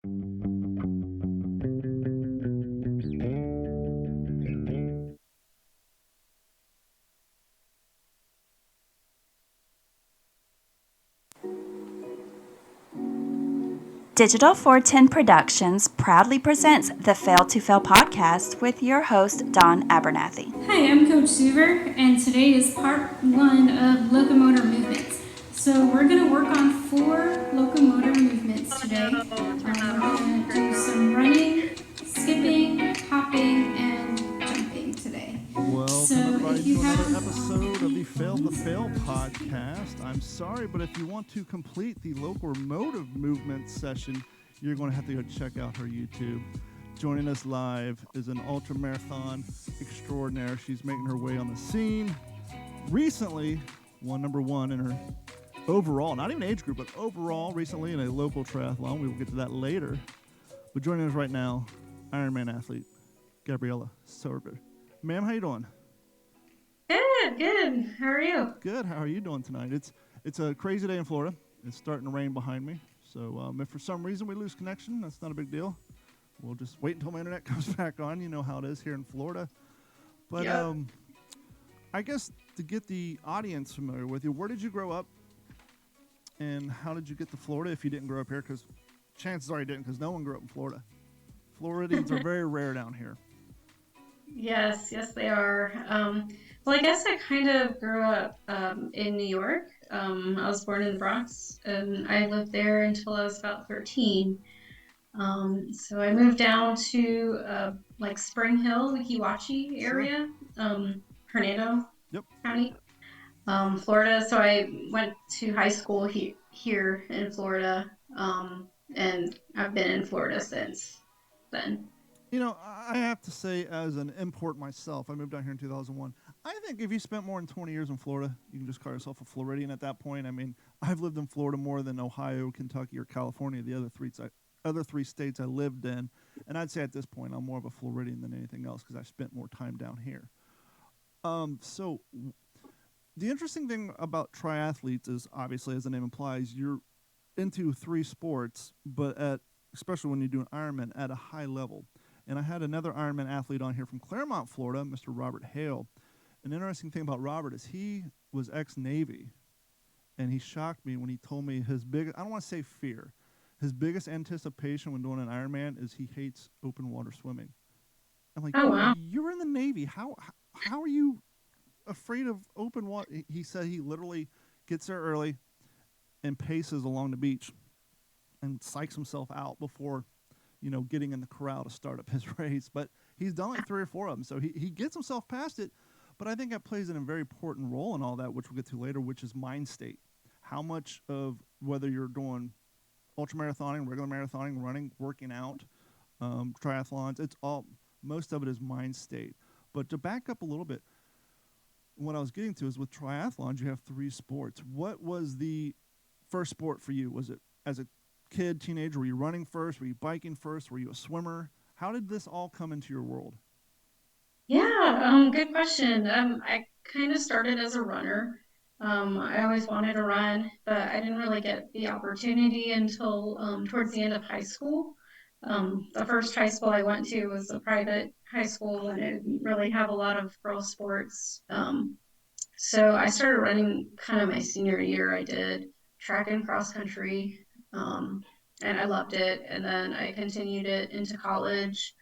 Digital 410 Productions proudly presents the Fail to Fail podcast with your host, Dawn Abernathy. Hi, I'm Coach Suver, and today is part 1 of locomotor movements. So we're going to work on 4 locomotor movements today. We're going to do some running, skipping, hopping, and jumping today. Welcome everybody to another episode of the Fail to Fail podcast. I'm sorry, but if you want to complete the locomotive movement session, you're going to have to go check out her YouTube. Joining us live is an ultramarathon extraordinaire. She's making her way on the scene. Recently, won number 1 in her overall, not even age group, but overall recently in a local triathlon. We will get to that later. But joining us right now, Ironman Athlete, Gabrielle Suver. Ma'am, how you doing? Good. How are you? Good. How are you doing tonight? It's a crazy day in Florida. It's starting to rain behind me. So if for some reason we lose connection, that's not a big deal. We'll just wait until my internet comes back on. You know how it is here in Florida. But yep. I guess to get the audience familiar with you, where did you grow up? And how did you get to Florida if you didn't grow up here? Because chances are you didn't, because no one grew up in Florida. Floridians are very rare down here. Yes, they are. Well, I guess I kind of grew up in New York. I was born in the Bronx, and I lived there until I was about 13. So I moved down to like Spring Hill, Wekiwachi area, Hernando County, Florida. So I went to high school here in Florida, and I've been in Florida since then. You know, I have to say, as an import myself, I moved down here in 2001. I think if you spent more than 20 years in Florida, you can just call yourself a Floridian at that point. I mean, I've lived in Florida more than Ohio, Kentucky, or California, the other three states I lived in. And I'd say at this point, I'm more of a Floridian than anything else because I spent more time down here. So the interesting thing about triathletes is, obviously, as the name implies, you're into 3 sports, but especially when you do an Ironman, at a high level. And I had another Ironman athlete on here from Claremont, Florida, Mr. Robert Hale. An interesting thing about Robert is he was ex-Navy, and he shocked me when he told me his biggest, I don't want to say fear, his biggest anticipation when doing an Ironman is he hates open water swimming. I'm like, oh, wow. You were in the Navy. How are you afraid of open water? He said he literally gets there early and paces along the beach and psychs himself out before getting in the corral to start up his race. But he's done like 3 or 4 of them. So he gets himself past it. But I think that plays a very important role in all that, which we'll get to later, which is mind state. How much of whether you're doing ultramarathoning, regular marathoning, running, working out, triathlons, most of it is mind state. But to back up a little bit, what I was getting to is with triathlons, you have 3 sports. What was the first sport for you? Was it as a kid, teenager? Were you running first? Were you biking first? Were you a swimmer? How did this all come into your world? Yeah, good question. I kind of started as a runner. I always wanted to run, but I didn't really get the opportunity until towards the end of high school. The first high school I went to was a private high school, and it didn't really have a lot of girls' sports. So I started running kind of my senior year. I did track and cross country. And I loved it. And then I continued it into college.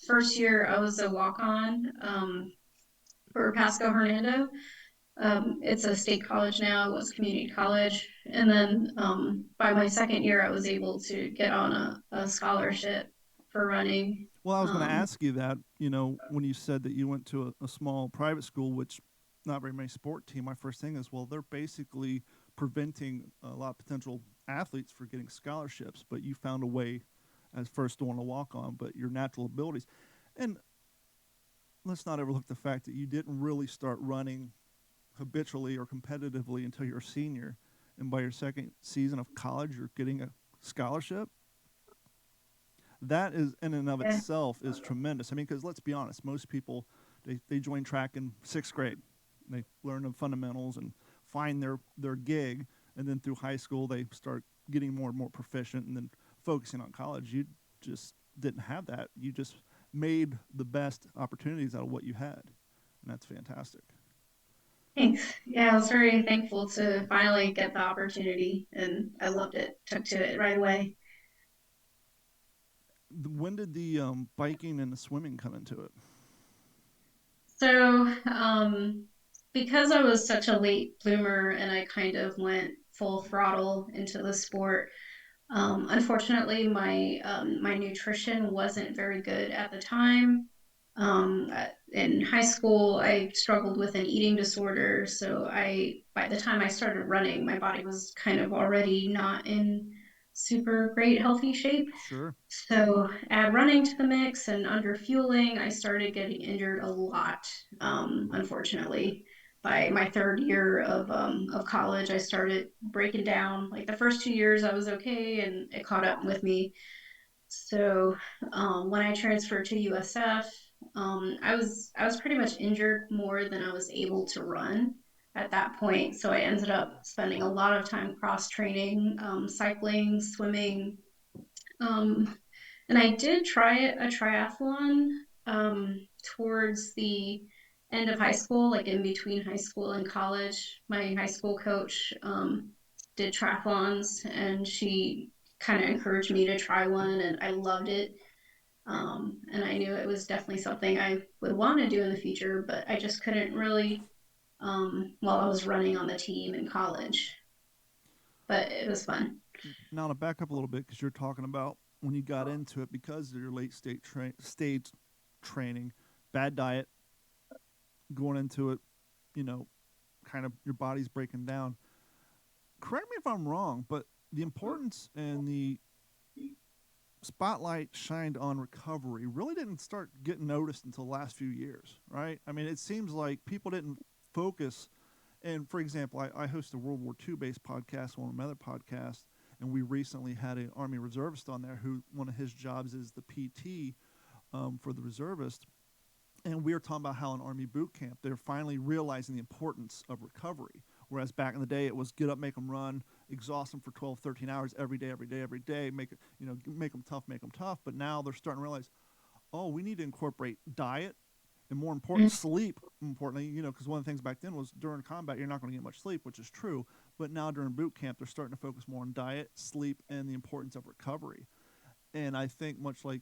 First year, I was a walk-on for Pasco Hernando. It's a state college now. It was community college. And then by my second year, I was able to get on a scholarship for running. Well, I was going to ask you that, when you said that you went to a small private school, which not very many sport team, my first thing is, well, they're basically preventing a lot of potential athletes for getting scholarships, but you found a way as first doing a walk-on, but your natural abilities. And let's not overlook the fact that you didn't really start running habitually or competitively until you're a senior, and by your second season of college, you're getting a scholarship. That is, in and of itself, is tremendous. I mean, because let's be honest, most people, they join track in 6th grade. They learn the fundamentals and find their gig, and then through high school, they start getting more and more proficient, and then focusing on college. You just didn't have that. You just made the best opportunities out of what you had, and that's fantastic. Thanks. Yeah, I was very thankful to finally get the opportunity, and I loved it. Took to it right away. When did the biking and the swimming come into it? So, because I was such a late bloomer and I kind of went full throttle into the sport, unfortunately, my nutrition wasn't very good at the time. In high school, I struggled with an eating disorder, so by the time I started running, my body was kind of already not in super great healthy shape. Sure. So add running to the mix and under fueling, I started getting injured a lot. Unfortunately, by my third year of college, I started breaking down. Like the first 2 years, I was okay, and it caught up with me. So when I transferred to USF, I was pretty much injured more than I was able to run at that point. So I ended up spending a lot of time cross training, cycling, swimming. Um, and I did try a triathlon towards the end of high school, like in between high school and college. My high school coach did triathlons, and she kind of encouraged me to try one, and I loved it. And I knew it was definitely something I would want to do in the future, but I just couldn't really while I was running on the team in college. But it was fun. Now to back up a little bit, because you're talking about when you got into it because of your stage training, bad diet, going into it, you know, kind of your body's breaking down. Correct me if I'm wrong, but the importance and the spotlight shined on recovery really didn't start getting noticed until the last few years, right? I mean, it seems like people didn't focus. And for example, I host a World War II based podcast on another podcast, and we recently had an Army reservist on there who one of his jobs is the PT for the reservist. And we were talking about how in Army boot camp, they're finally realizing the importance of recovery. Whereas back in the day, it was get up, make them run, exhaust them for 12, 13 hours every day, every day, every day, make it, make them tough, make them tough. But now they're starting to realize, oh, we need to incorporate diet and more important, sleep. Importantly, because one of the things back then was during combat, you're not going to get much sleep, which is true. But now during boot camp, they're starting to focus more on diet, sleep, and the importance of recovery. And I think much like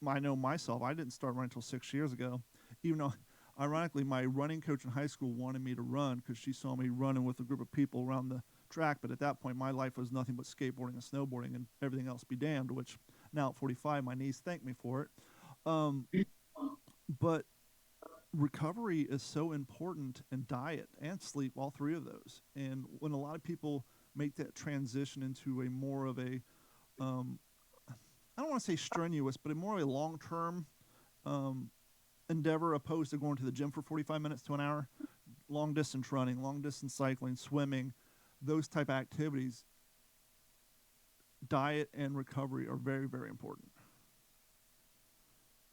I know myself, I didn't start running until 6 years ago, even though ironically my running coach in high school wanted me to run because she saw me running with a group of people around the track. But at that point, my life was nothing but skateboarding and snowboarding and everything else be damned, which now at 45, my knees thank me for it. Um, but recovery is so important, and diet and sleep, all three of those. And when a lot of people make that transition into a more of a um, I don't want to say strenuous, but a more of a long term um, endeavor opposed to going to the gym for 45 minutes to an hour, long distance running, long distance cycling, swimming, those type of activities, diet and recovery are very, very important.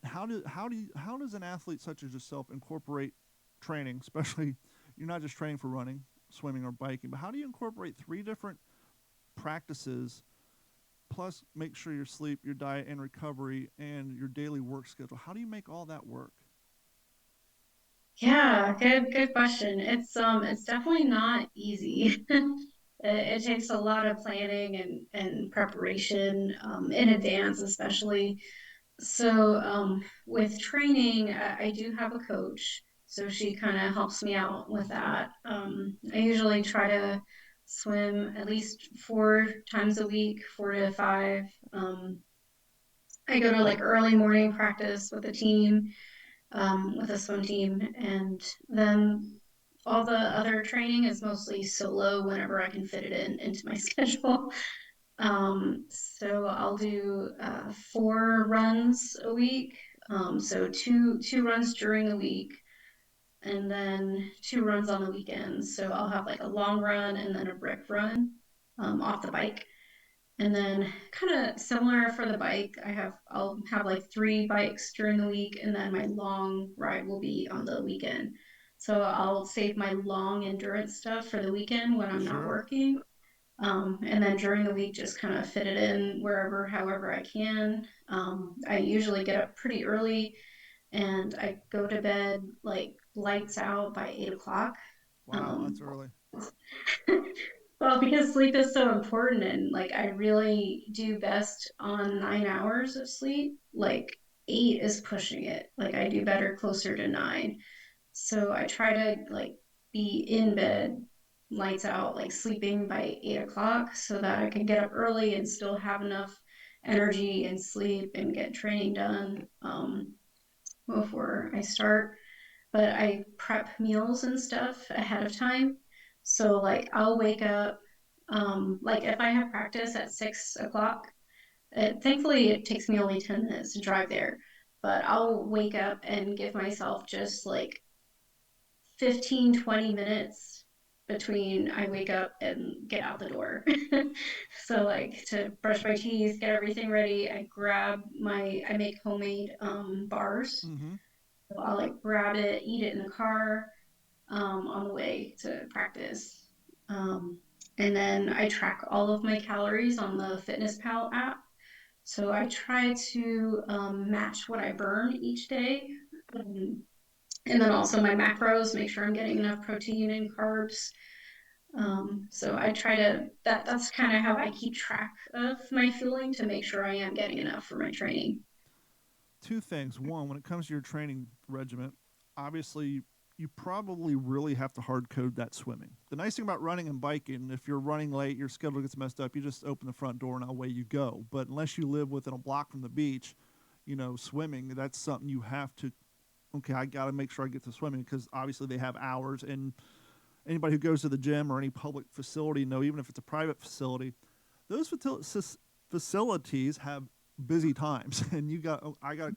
How does an athlete such as yourself incorporate training, especially you're not just training for running, swimming, or biking, but how do you incorporate three different practices plus make sure your sleep, your diet, and recovery, and your daily work schedule? How do you make all that work? Yeah, good question. It's definitely not easy. It takes a lot of planning and preparation in advance, especially. So with training, I do have a coach, so she kind of helps me out with that. I usually try to swim at least 4 times a week, 4 to 5. I go to like early morning practice with a team, with a swim team, and then all the other training is mostly solo whenever I can fit it into my schedule. So I'll do 4 runs a week. So two runs during the week, and then 2 runs on the weekends. So I'll have like a long run and then a brick run off the bike. And then kind of similar for the bike, I'll have like 3 bikes during the week, and then my long ride will be on the weekend. So I'll save my long endurance stuff for the weekend when I'm not Sure. working. And then during the week, just kind of fit it in wherever, however I can. I usually get up pretty early and I go to bed like lights out by 8 o'clock. Wow, that's Um, early. well, because sleep is so important, and like I really do best on 9 hours of sleep. Like 8 is pushing it. Like I do better closer to 9. So I try to like be in bed, lights out, like sleeping by 8 o'clock so that I can get up early and still have enough energy and sleep and get training done before I start. But I prep meals and stuff ahead of time. So like I'll wake up, like if I have practice at 6 o'clock, thankfully it takes me only 10 minutes to drive there, but I'll wake up and give myself just like 15-20 minutes between I wake up and get out the door. So like to brush my teeth, get everything ready, I make homemade bars. Mm-hmm. So I'll like grab it, eat it in the car on the way to practice. Um, and then I track all of my calories on the FitnessPal app. So I try to match what I burn each day. Um, and then also my macros, make sure I'm getting enough protein and carbs. So I try to that's kind of how I keep track of my fueling to make sure I am getting enough for my training. Two things. One, when it comes to your training regimen, obviously you probably really have to hard code that swimming. The nice thing about running and biking, if you're running late, your schedule gets messed up, you just open the front door and away you go. But unless you live within a block from the beach, swimming, that's something you have to, okay, I got to make sure I get to swimming because obviously they have hours. And anybody who goes to the gym or any public facility know, even if it's a private facility, those facilities have busy times, and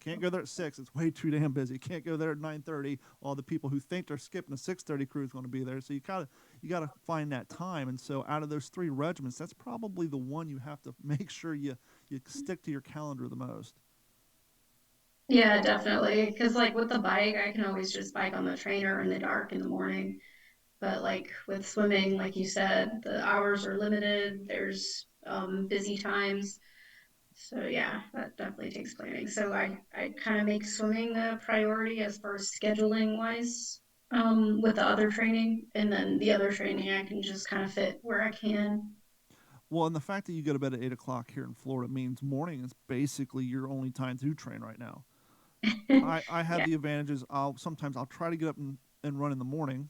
can't go there at 6. It's way too damn busy. Can't go there at 9:30. All the people who think they're skipping a 6:30 crew is going to be there. So you gotta find that time. And so out of those three regiments, that's probably the one you have to make sure you stick to your calendar the most. Yeah, definitely. Because like with the bike, I can always just bike on the trainer in the dark in the morning. But like with swimming, like you said, the hours are limited. There's busy times. So yeah, that definitely takes planning. So I kind of make swimming a priority as far as scheduling wise, with the other training, and then the other training I can just kind of fit where I can. Well, and the fact that you go to bed at 8 o'clock here in Florida means morning is basically your only time to train right now. I have Yeah, the advantages. I'll try to get up and run in the morning,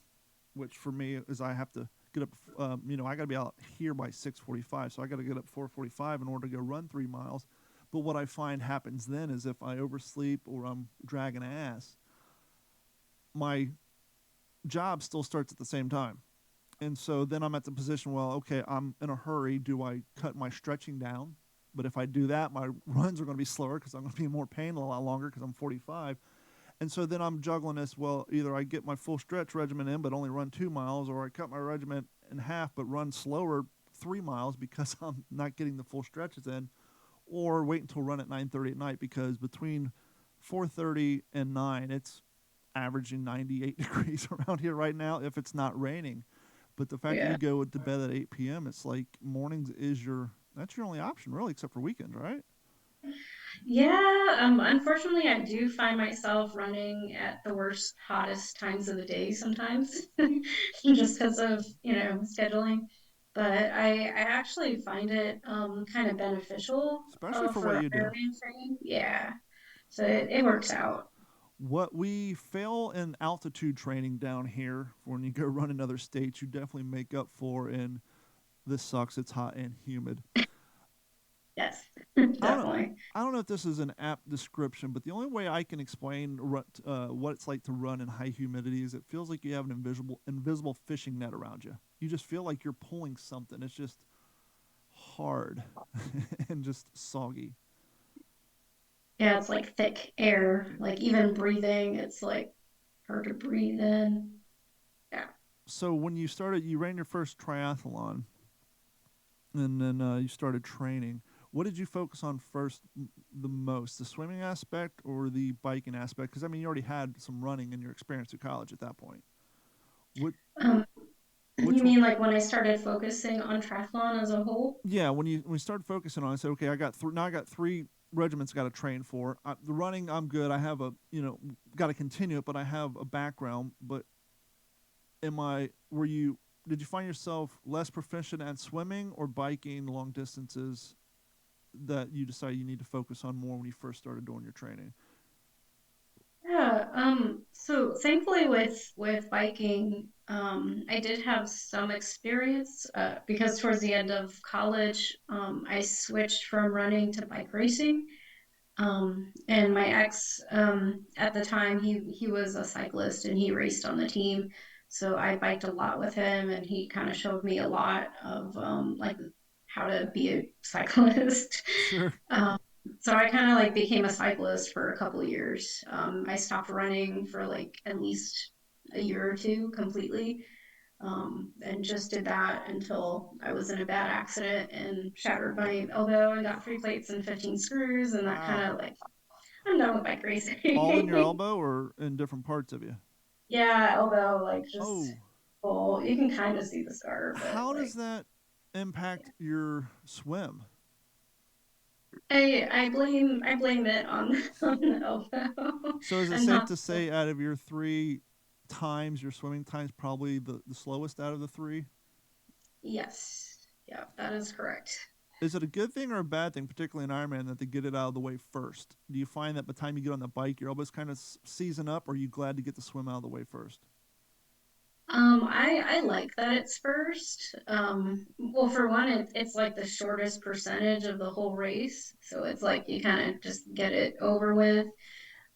which for me is I have to get up. I got to be out here by 6:45, so I got to get up 4:45 in order to go run 3 miles. But what I find happens then is if I oversleep or I'm dragging ass, my job still starts at the same time. And so then I'm at the position, well, okay, I'm in a hurry. Do I cut my stretching down? But if I do that, my runs are going to be slower because I'm going to be in more pain a lot longer because I'm 45. And so then I'm juggling this. Well, either I get my full stretch regimen in, but only run 2 miles, or I cut my regimen in half, but run slower 3 miles because I'm not getting the full stretches in, or wait until run at 9:30 at night because between 4:30 and 9, it's averaging 98 degrees around here right now if it's not raining. But the fact that yeah. you go to bed at 8 p.m., it's like mornings is that's your only option really, except for weekends, right? Yeah, unfortunately, I do find myself running at the worst, hottest times of the day sometimes, just because of, scheduling. But I actually find it kind of beneficial Especially for what for you do. Ironman training. Yeah, so it works out. What we fail in altitude training down here, when you go run in other states, you definitely make up for in this sucks. It's hot and humid. Yes, I don't know. definitely. I don't know if this is an apt description, but the only way I can explain what it's like to run in high humidity is it feels like you have an invisible fishing net around you. You just feel like you're pulling something. It's just hard and just soggy. Yeah, it's like thick air. Like even breathing, it's like hard to breathe in. Yeah. So when you ran your first triathlon, and then you started training. What did you focus on first the most, the swimming aspect or the biking aspect? Because I mean, you already had some running in your experience at college at that point. What? Um, Which You one? mean like when I started focusing on triathlon as a whole? Yeah, when you started focusing on it, I said, okay, now I got three regiments I got to train for. The running, I'm good. I have a got to continue it, but I have a background. But were you did you find yourself less proficient at swimming or biking long distances that you decided you need to focus on more when you first started doing your training? Yeah, so thankfully with biking, I did have some experience because towards the end of college, I switched from running to bike racing. And my ex, at the time, he was a cyclist and he raced on the team. So I biked a lot with him, and he kind of showed me a lot of like how to be a cyclist. Sure. Um, so I kind of like became a cyclist for a couple of years. I stopped running for like at least a year or two completely, and just did that until I was in a bad accident and shattered my elbow and got 3 plates and 15 screws, and that kind Wow. of like I'm done with bike All in your racing. elbow or in different parts of you? Yeah, elbow, like just Oh, full. You can kind of see the scar, but how does like that impact your swim? I blame it on on the elbow So is it and safe not to say out of your three times, your swimming time's probably the slowest out of the three? yes. Yeah, that is correct. Is it a good thing or a bad thing, particularly in Ironman, that they get it out of the way first? Do you find that by the time you get on the bike, your elbows kind of season up, or are you glad to get the swim out of the way first? I like that it's first. Well, for one, it's like the shortest percentage of the whole race, so it's like you kind of just get it over with.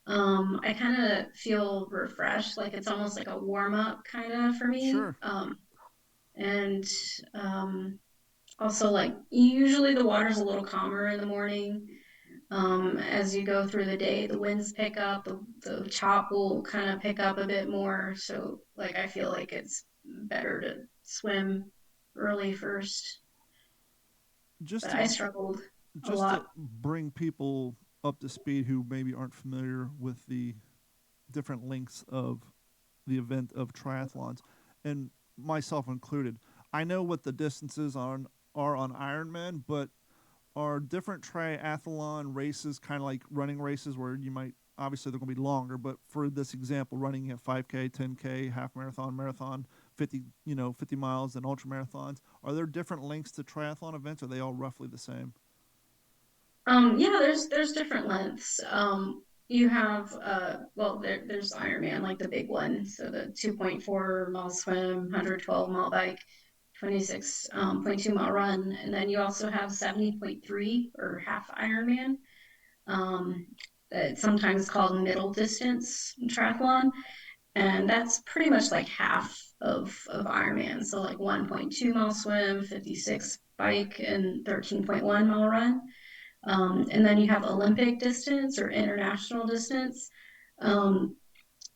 I kind of feel refreshed, like it's almost like a warm up kind of for me. Sure. And also like usually the water's a little calmer in the morning. As you go through the day, the winds pick up, the chop will kind of pick up a bit more. So, like, I feel like it's better to swim early first. Just But to I struggled a just to lot. bring people up to speed who maybe aren't familiar with the different lengths of the event of triathlons, and myself included. I know what the distances are on Ironman, but are different triathlon races kind of like running races where you might obviously they're going to be longer, but for this example, running at 5K, 10K, half marathon, marathon, 50 50 miles, and ultra marathons. Are there different lengths to triathlon events? Or are they all roughly the same? Yeah, there's different lengths. You have well, there's Ironman, like the big one, so the 2.4 mile swim, 112 mile bike, 26.2 mile run, and then you also have 70.3 or half Ironman. Um, it's sometimes called middle distance triathlon, and that's pretty much like half of Ironman. So like 1.2 mile swim, 56 bike, and 13.1 mile run. And then you have Olympic distance or international distance. Um,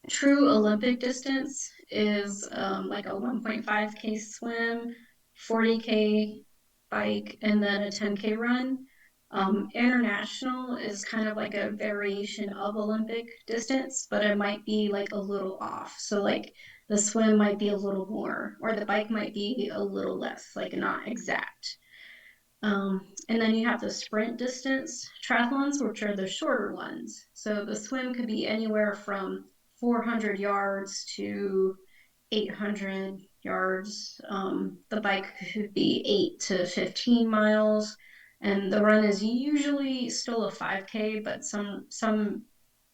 True Olympic distance is like a 1.5K swim, 40K bike, and then a 10K run. International is kind of like a variation of Olympic distance, but it might be like a little off. So, like the swim might be a little more, or the bike might be a little less, like not exact. And then you have the sprint distance triathlons, which are the shorter ones. So the swim could be anywhere from 400 yards to 800 yards. The bike could be 8 to 15 miles. And the run is usually still a 5K, but some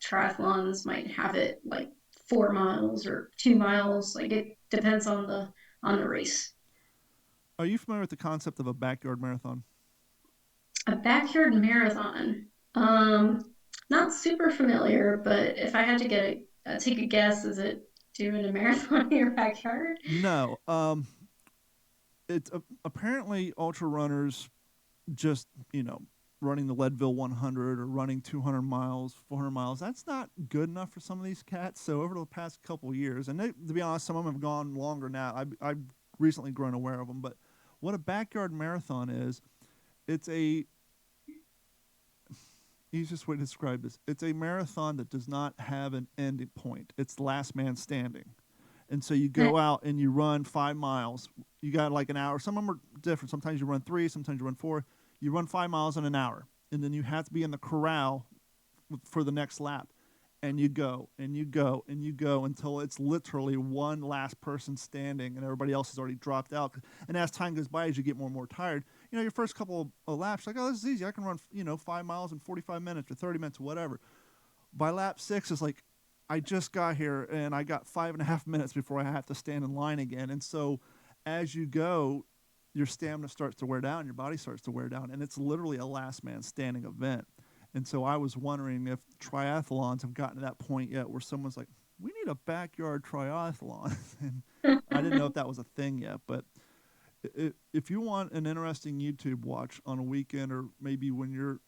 triathlons might have it like 4 miles or 2 miles. Like it depends on the race. Are you familiar with the concept of a backyard marathon? A backyard marathon. Not super familiar, but if I had to take a guess, is it doing a marathon in your backyard? No. It's apparently ultra runners just running the Leadville 100 or running 200 miles, 400 miles. That's not good enough for some of these cats. So over the past couple of years, and to be honest, some of them have gone longer now. I've recently grown aware of them. But what a backyard marathon is, it's a easiest way to describe this. It's a marathon that does not have an end point. It's last man standing. And so you go out and you run 5 miles. You got like an hour. Some of them are different. Sometimes you run 3, sometimes you run 4. You run 5 miles in an hour, and then you have to be in the corral for the next lap. And you go, and you go, and you go until it's literally one last person standing, and everybody else has already dropped out. And as time goes by, as you get more and more tired, your first couple of laps, like, oh, this is easy. I can run, 5 miles in 45 minutes or 30 minutes or whatever. By lap 6, it's like, I just got here, and I got 5.5 minutes before I have to stand in line again. And so as you go, your stamina starts to wear down, your body starts to wear down, and it's literally a last man standing event. And so I was wondering if triathlons have gotten to that point yet where someone's like, we need a backyard triathlon. And I didn't know if that was a thing yet. But if you want an interesting YouTube watch on a weekend, or maybe when you're,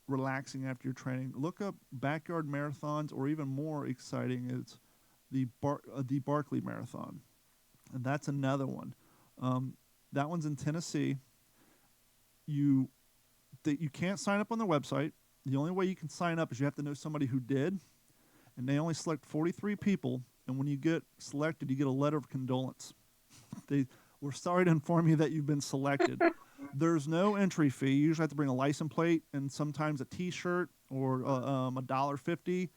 relaxing after your training, look up backyard marathons, or even more exciting, it's the Barkley Marathon. And that's another one. That one's in Tennessee. You can't sign up on their website. The only way you can sign up is you have to know somebody who did, and they only select 43 people. And when you get selected, you get a letter of condolence. We're sorry to inform you that you've been selected. There's no entry fee. You usually have to bring a license plate and sometimes a T-shirt or $1.50.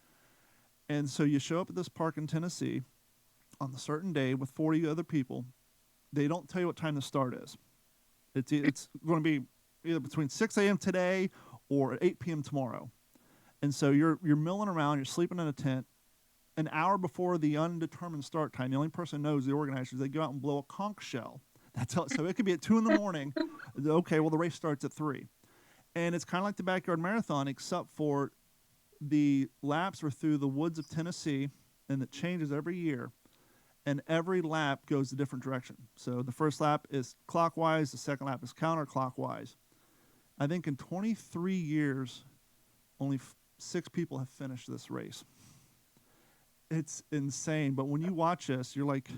And so you show up at this park in Tennessee on a certain day with 40 other people. They don't tell you what time the start is. It's going to be either between 6 a.m. today or 8 p.m. tomorrow. And so you're milling around, you're sleeping in a tent. An hour before the undetermined start time, the only person who knows, the organizers, they go out and blow a conch shell. So it could be at 2 in the morning. Okay, well, the race starts at 3. And it's kind of like the backyard marathon, except for the laps are through the woods of Tennessee, and it changes every year. And every lap goes a different direction. So the first lap is clockwise, the second lap is counterclockwise. I think in 23 years, only 6 people have finished this race. It's insane. But when you watch this, you're like,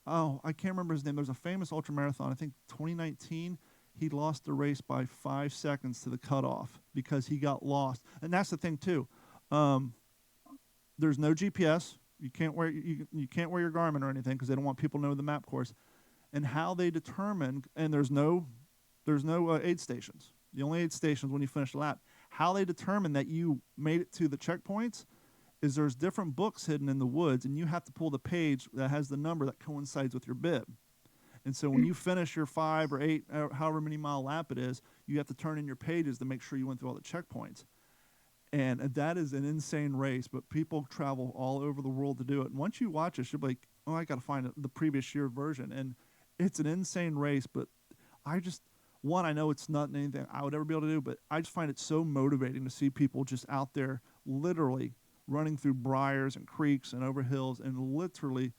oh, I can't remember his name. There's a famous ultramarathon, I think 2019. He lost the race by 5 seconds to the cutoff because he got lost. And that's the thing, too. There's no GPS. You can't wear your Garmin or anything because they don't want people to know the map course. And how they determine, and there's no aid stations. The only aid stations when you finish the lap. How they determine that you made it to the checkpoints is there's different books hidden in the woods, and you have to pull the page that has the number that coincides with your bib. And so when you finish your 5 or 8, or however many mile lap it is, you have to turn in your pages to make sure you went through all the checkpoints. And that is an insane race, but people travel all over the world to do it. And once you watch it, you'll be like, oh, I got to find the previous year version. And it's an insane race, but I know it's not anything I would ever be able to do, but I just find it so motivating to see people just out there literally running through briars and creeks and over hills and literally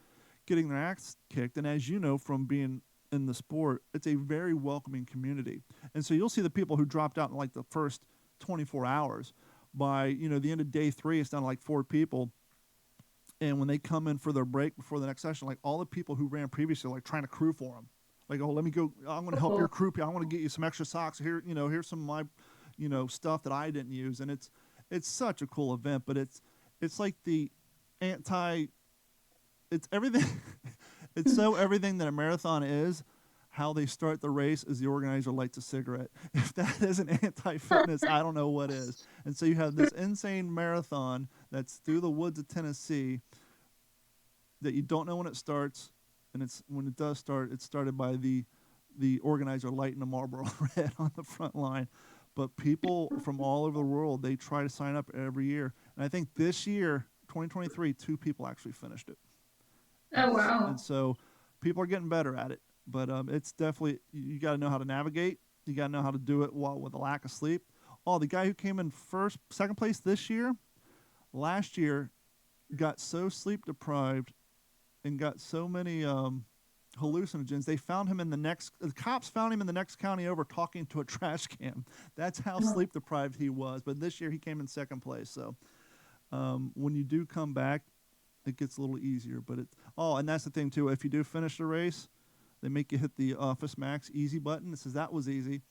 getting their ass kicked. And as you know from being in the sport, it's a very welcoming community. And so you'll see the people who dropped out in like the first 24 hours. By the end of day 3, it's down to like 4 people. And when they come in for their break before the next session, like all the people who ran previously are like trying to crew for them. Like, oh, let me go. I'm going to help your crew. I want to get you some extra socks. Here, here's some of my, stuff that I didn't use. And it's such a cool event. But it's like the it's everything. It's so everything that a marathon is. How they start the race is the organizer lights a cigarette. If that isn't anti-fitness, I don't know what is. And so you have this insane marathon that's through the woods of Tennessee that you don't know when it starts, and when it does start, it's started by the organizer lighting a Marlboro Red on the front line. But people from all over the world, they try to sign up every year. And I think this year, 2023, 2 people actually finished it. Oh, wow. And so people are getting better at it. But it's definitely, you got to know how to navigate. You got to know how to do it with a lack of sleep. Oh, the guy who came in second place this year, last year, got so sleep deprived and got so many hallucinogens. The cops found him in the next county over talking to a trash can. That's how sleep deprived he was. But this year he came in second place. So when you do come back, it gets a little easier. But and that's the thing too. If you do finish the race, they make you hit the Office Max easy button. It says that was easy,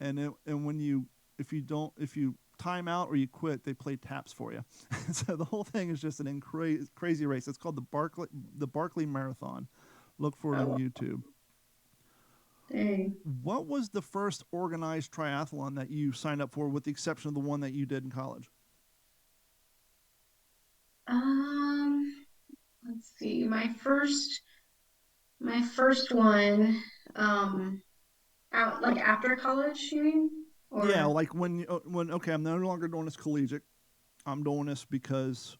and if you time out or you quit, they play taps for you. So the whole thing is just an crazy race. It's called the Barkley Marathon. Look for it on Oh, YouTube. dang. What was the first organized triathlon that you signed up for, with the exception of the one that you did in college? Um, let's see. My first one, out like after college, you mean? Yeah, Or like when okay, I'm no longer doing this collegiate. I'm doing this because,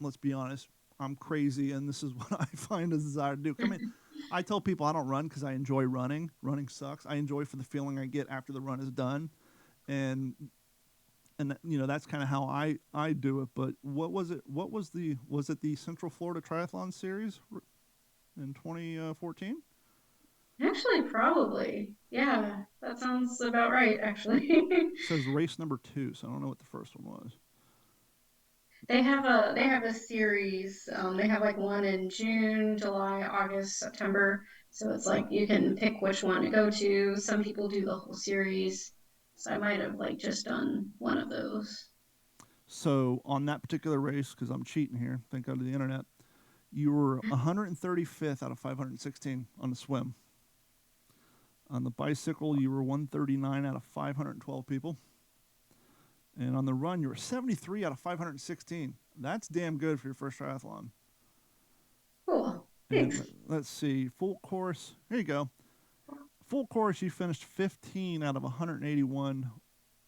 let's be honest, I'm crazy, and this is what I find a desire to do. I mean, I tell people I don't run because I enjoy running. Running sucks. I enjoy for the feeling I get after the run is done, and that's kind of how I do it. But what was it? Was it the Central Florida Triathlon Series in 2014? actually, probably. Yeah, that sounds about right, actually. It says race number 2, so I don't know what the first one was. They have a series. They have like one in June, July, August, September. So it's like you can pick which one to go to. Some people do the whole series. So I might have like just done one of those. So on that particular race, because I'm cheating here, thank God to the internet, you were 135th out of 516 on the swim. On the bicycle, you were 139 out of 512 people. And on the run, you were 73 out of 516. That's damn good for your first triathlon. Cool. And Thanks. let's see, full course. Here you go. Full course, you finished 15 out of 181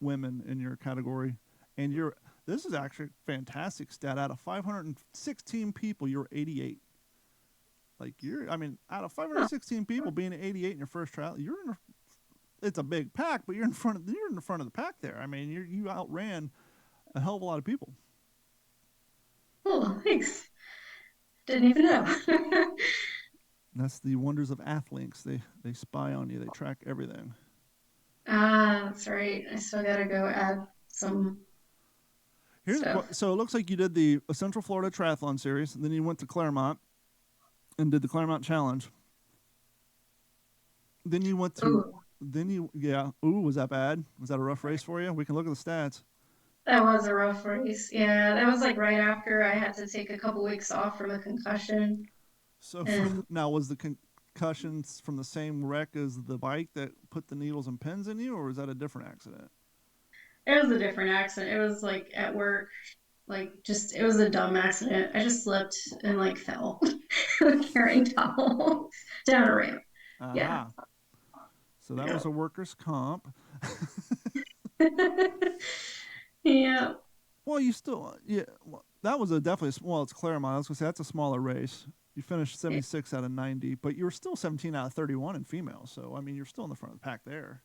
women in your category. And this is actually a fantastic stat. Out of 516 people, you're 88. Like out of 516 people being 88 in your first trial, it's a big pack, but you're in front of the pack there. I mean, you outran a hell of a lot of people. Cool. Thanks. Didn't even know. That's the wonders of athlinks. They spy on you. They track everything. Ah, that's right. I still gotta go add some stuff. So it looks like you did the Central Florida Triathlon Series, and then you went to Claremont and did the Claremont Challenge. Then you went to Ooh, yeah. Ooh, was that bad? Was that a rough race for you? We can look at the stats. that was a rough race. Yeah, that was like right after I had to take a couple weeks off from a concussion. So And now, was the concussions from the same wreck as the bike that put the needles and pins in you, or was that a different accident? it was a different accident. It was like at work, like just it was a dumb accident. I just slipped and like fell carrying towels down a ramp. Yeah. Aha. So that was Yeah. a workers' comp. Yeah. Well, you still, yeah. Well, that was it's Claremont. I was gonna say that's a smaller race. You finished 76 out of 90, but you were still 17 out of 31 in females. So I mean, you're still in the front of the pack there.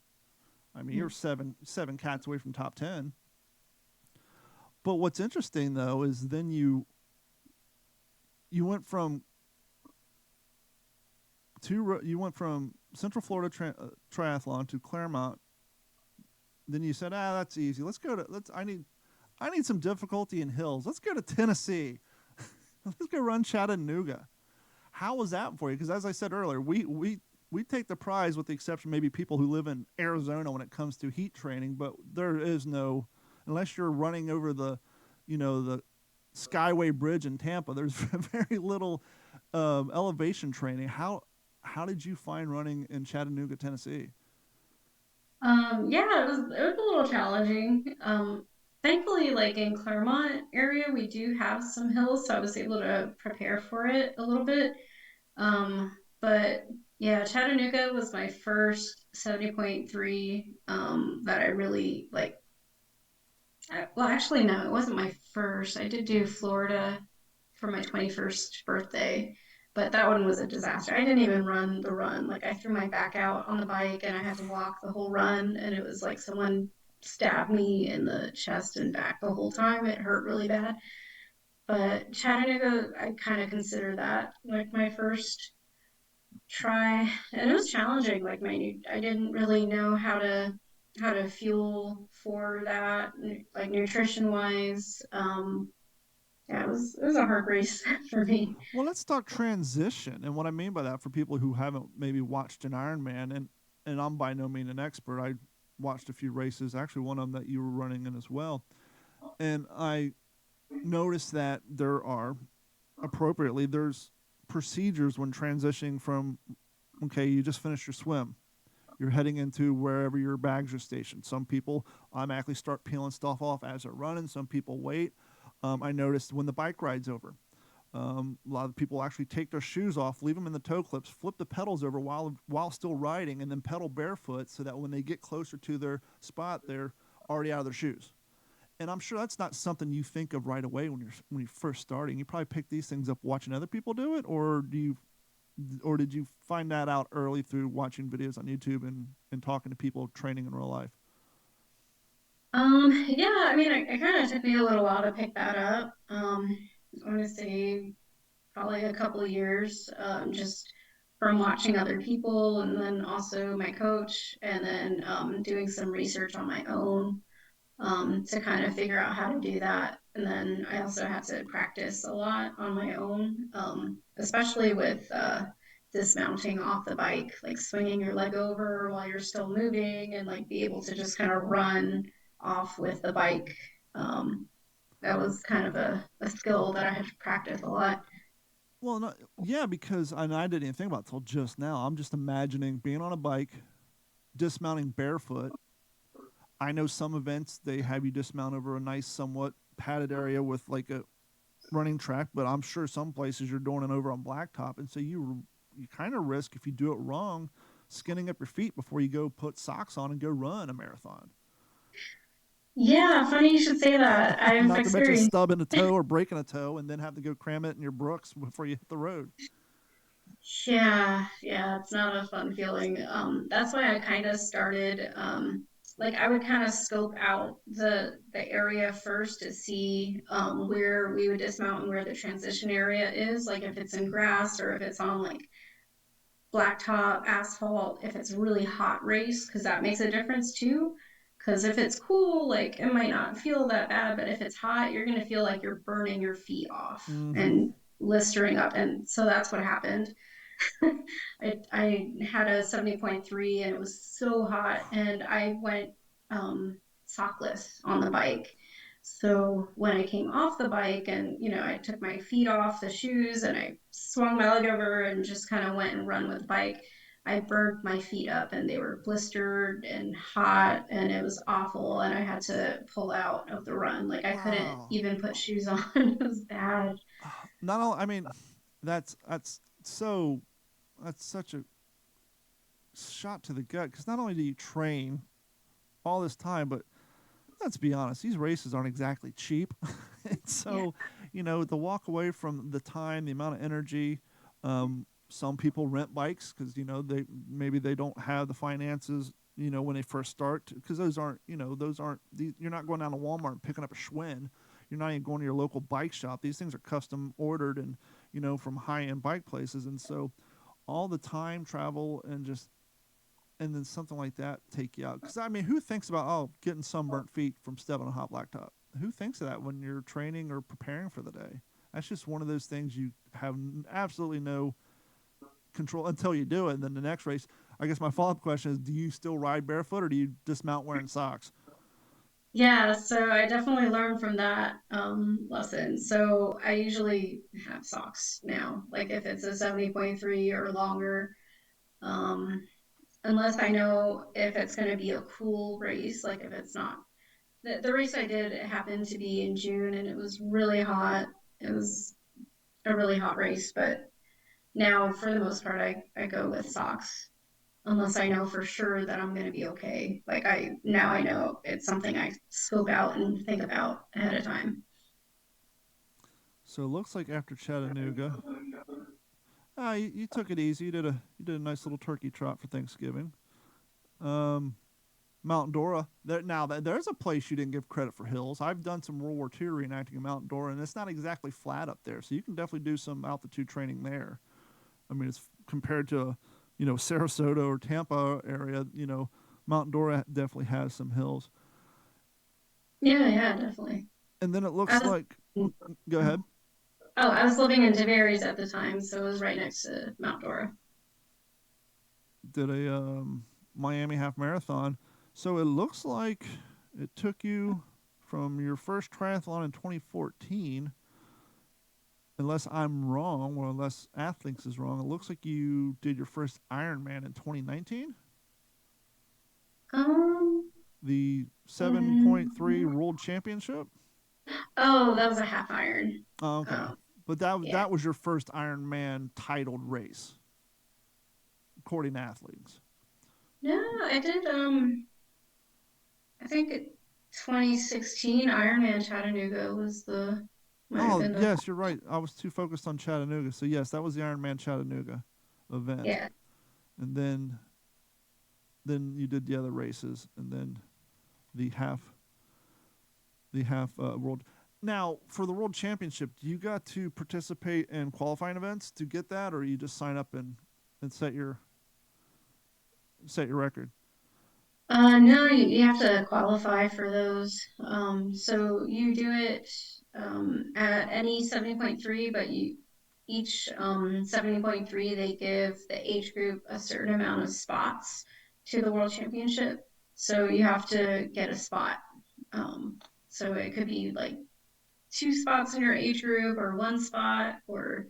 I mean, you're seven cats away from top 10. But what's interesting though is then you went from Central Florida Triathlon to Claremont. Then you said, that's easy. I need some difficulty in hills. Let's go to Tennessee. Let's go run Chattanooga. How was that for you? Because as I said earlier, we take the prize, with the exception maybe people who live in Arizona, when it comes to heat training. But there is no, unless you're running over the Skyway Bridge in Tampa. There's very little elevation training. How did you find running in Chattanooga, Tennessee? Yeah, it was a little challenging. Thankfully, like in Claremont area, we do have some hills, so I was able to prepare for it a little bit. But yeah, Chattanooga was my first 70.3 that I really like. Well, actually, no, it wasn't my first. I did do Florida for my 21st birthday, but that one was a disaster. I didn't even run the run. Like I threw my back out on the bike and I had to walk the whole run, and it was like someone stabbed me in the chest and back the whole time. It hurt really bad. But Chattanooga, I kind of consider that like my first try, and it was challenging. Like I didn't really know how to fuel for that, like nutrition wise. Yeah, it was a hard race for me. Well, let's talk transition. And what I mean by that, for people who haven't maybe watched an Ironman, and I'm by no means an expert. watched a few races, actually one of them that you were running in as well, and I noticed that there's procedures when transitioning from, okay, you just finished your swim, you're heading into wherever your bags are stationed. Some people automatically start peeling stuff off as they're running. Some people wait. I noticed when the bike ride's over, a lot of people actually take their shoes off, leave them in the toe clips, flip the pedals over while still riding, and then pedal barefoot so that when they get closer to their spot, they're already out of their shoes. And I'm sure that's not something you think of right away when you're first starting. You probably pick these things up watching other people do it, or did you find that out early through watching videos on YouTube and talking to people training in real life? Yeah, I mean, it kind of took me a little while to pick that up. I want to say probably a couple of years, just from watching other people and then also my coach, and then doing some research on my own to kind of figure out how to do that. And then I also had to practice a lot on my own, especially with dismounting off the bike, like swinging your leg over while you're still moving and like be able to just kind of run off with the bike. Um, that was kind of a skill that I had to practice a lot. Well, no, yeah, because I didn't even think about it till just now. I'm just imagining being on a bike, dismounting barefoot. I know some events they have you dismount over a nice, somewhat padded area with like a running track, but I'm sure some places you're doing it over on blacktop, and so you kind of risk if you do it wrong, skinning up your feet before you go put socks on and go run a marathon. Yeah, funny you should say that. I've Not to mention experienced. stubbing a toe or breaking a toe, and then have to go cram it in your Brooks before you hit the road. Yeah, yeah, it's not a fun feeling. That's why I kind of started, like I would kind of scope out the area first to see where we would dismount and where the transition area is, like if it's in grass or if it's on like blacktop, asphalt, if it's a really hot race, because that makes a difference too. Because if it's cool, like it might not feel that bad, but if it's hot, you're gonna feel like you're burning your feet off Mm-hmm. and blistering up. And so that's what happened. I had a 70.3 and it was so hot and I went sockless on the bike. So when I came off the bike and I took my feet off the shoes and I swung my leg over and just kind of went and run with the bike, I burned my feet up and they were blistered and hot and it was awful and I had to pull out of the run. Like I couldn't Wow. even put shoes on. It was bad. Not all. I mean, that's so that's such a shot to the gut because not only do you train all this time, but let's be honest, these races aren't exactly cheap. And Yeah. so, the walk away from the time, the amount of energy. Some people rent bikes because they don't have the finances. When they first start, because you're not going down to Walmart and picking up a Schwinn. You're not even going to your local bike shop. These things are custom ordered and from high end bike places, and so all the time travel and then something like that take you out. Because I mean, who thinks about getting sunburnt feet from stepping on a hot blacktop? Who thinks of that when you're training or preparing for the day? That's just one of those things you have absolutely no control until you do it. And then the next race, I guess my follow up question is: do you still ride barefoot or do you dismount wearing socks? Yeah, so I definitely learned from that lesson. So I usually have socks now, like if it's a 70.3 or longer, um, unless I know if it's going to be a cool race, like if it's not. The race I did, it happened to be in June and it was really hot. It was a really hot race, but now for the most part, I go with socks unless I know for sure that I'm going to be okay. Like I know it's something I scope out and think about ahead of time. So it looks like after Chattanooga, you took it easy. You did a nice little turkey trot for Thanksgiving. Um, Mount Dora. There's a place you didn't give credit for hills. I've done some World War II reenacting in Mount Dora, and it's not exactly flat up there, so you can definitely do some altitude training there. I mean, it's compared to Sarasota or Tampa area. Mount Dora definitely has some hills, Yeah, yeah, definitely. and then it I looks was like. Go ahead. I was living in Tavares at the time, so it was right next to Mount Dora. Did a Miami half marathon. So it looks like it took you from your first triathlon in 2014, unless I'm wrong, or unless Athlinks is wrong. It looks like you did your first Ironman in 2019, Um, the 7.3 mm, World Championship. oh, that was a half iron. Oh, okay, Um, but that yeah. that was your first Ironman titled race, according to Athlinks. No, I did, I think 2016 Ironman Chattanooga might have Oh, been the, yes, you're right. I was too focused on Chattanooga. So yes, that was the Ironman Chattanooga event, yeah. and then you did the other races, and then the half world. Now, for the world championship, do you got to participate in qualifying events to get that, or you just sign up and set your record? No, you have to qualify for those. So you do it at any 70.3, but each 70.3 they give the age group a certain amount of spots to the World Championship. So you have to get a spot. So it could be like two spots in your age group, or one spot, or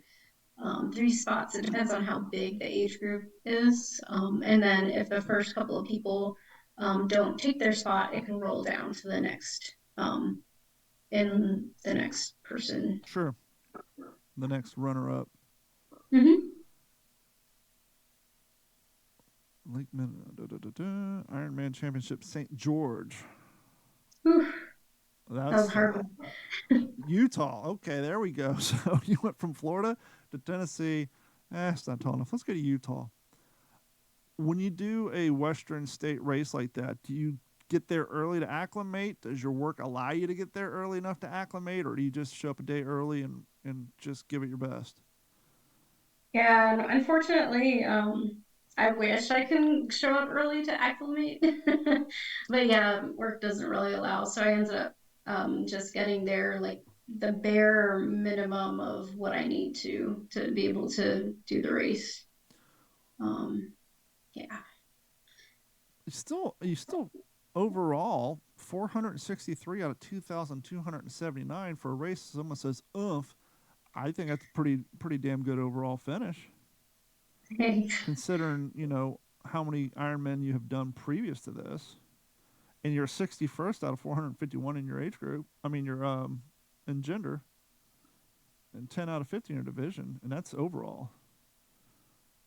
three spots. It depends on how big the age group is. And then if the first couple of people don't take their spot, it can roll down to the next in the next person. Sure. The next runner up, Mm-hmm. Ironman Championship, St. George. Whew, that was That's hard. Utah. Okay, there we go. So you went from Florida to Tennessee. It's not tall enough. Let's go to Utah. When you do a Western state race like that, do you get there early to acclimate? Does your work allow you to get there early enough to acclimate, or do you just show up a day early and just give it your best? Yeah, and unfortunately, I wish I can show up early to acclimate, but yeah, work doesn't really allow. So I ended up just getting there like the bare minimum of what I need to be able to do the race. Um, yeah. You still overall 463 out of 2,279 for a race. Someone says, "Oomph." I think that's pretty damn good overall finish, considering how many Ironmen you have done previous to this, and you're 61st out of 451 in your age group. I mean, your in gender, and 10 out of 50 in your division, and that's overall.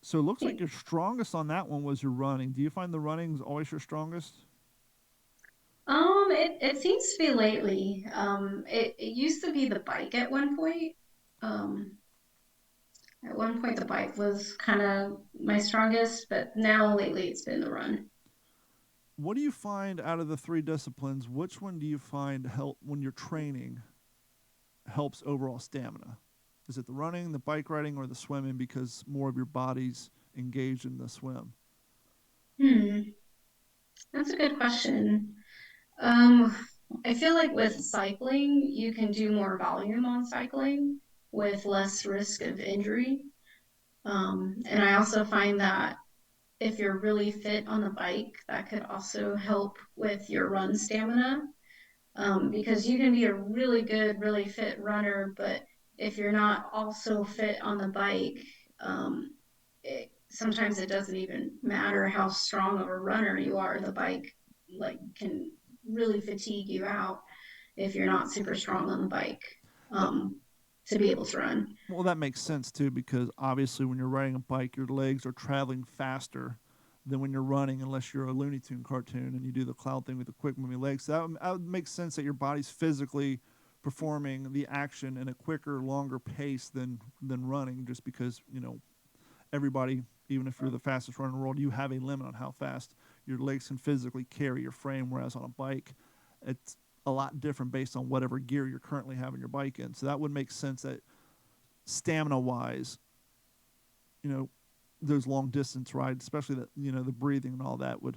So it looks like your strongest on that one was your running. Do you find the running is always your strongest? It seems to be lately. It used to be the bike at one point. Um, at one point the bike was kind of my strongest, but now lately it's been the run. What do you find out of the three disciplines? Which one do you find help when you're training helps overall stamina? Is it the running, the bike riding, or the swimming because more of your body's engaged in the swim? Hmm, that's a good question. Um, I feel like with cycling, you can do more volume on cycling with less risk of injury. And I also find that if you're really fit on the bike, that could also help with your run stamina. Because you can be a really good, really fit runner, but if you're not also fit on the bike, sometimes it doesn't even matter how strong of a runner you are. The bike like can really fatigue you out if you're not super strong on the bike That to be able to run. Well, that makes sense too because obviously when you're riding a bike, your legs are traveling faster than when you're running, unless you're a Looney Tune cartoon and you do the cloud thing with the quick moving legs. So that would make sense that your body's physically performing the action in a quicker, longer pace than running, just because everybody, even if you're the fastest runner in the world, you have a limit on how fast your legs can physically carry your frame. Whereas on a bike, it's a lot different based on whatever gear you're currently having your bike in. So that would make sense that stamina wise, you know, those long distance rides, especially that the breathing and all that would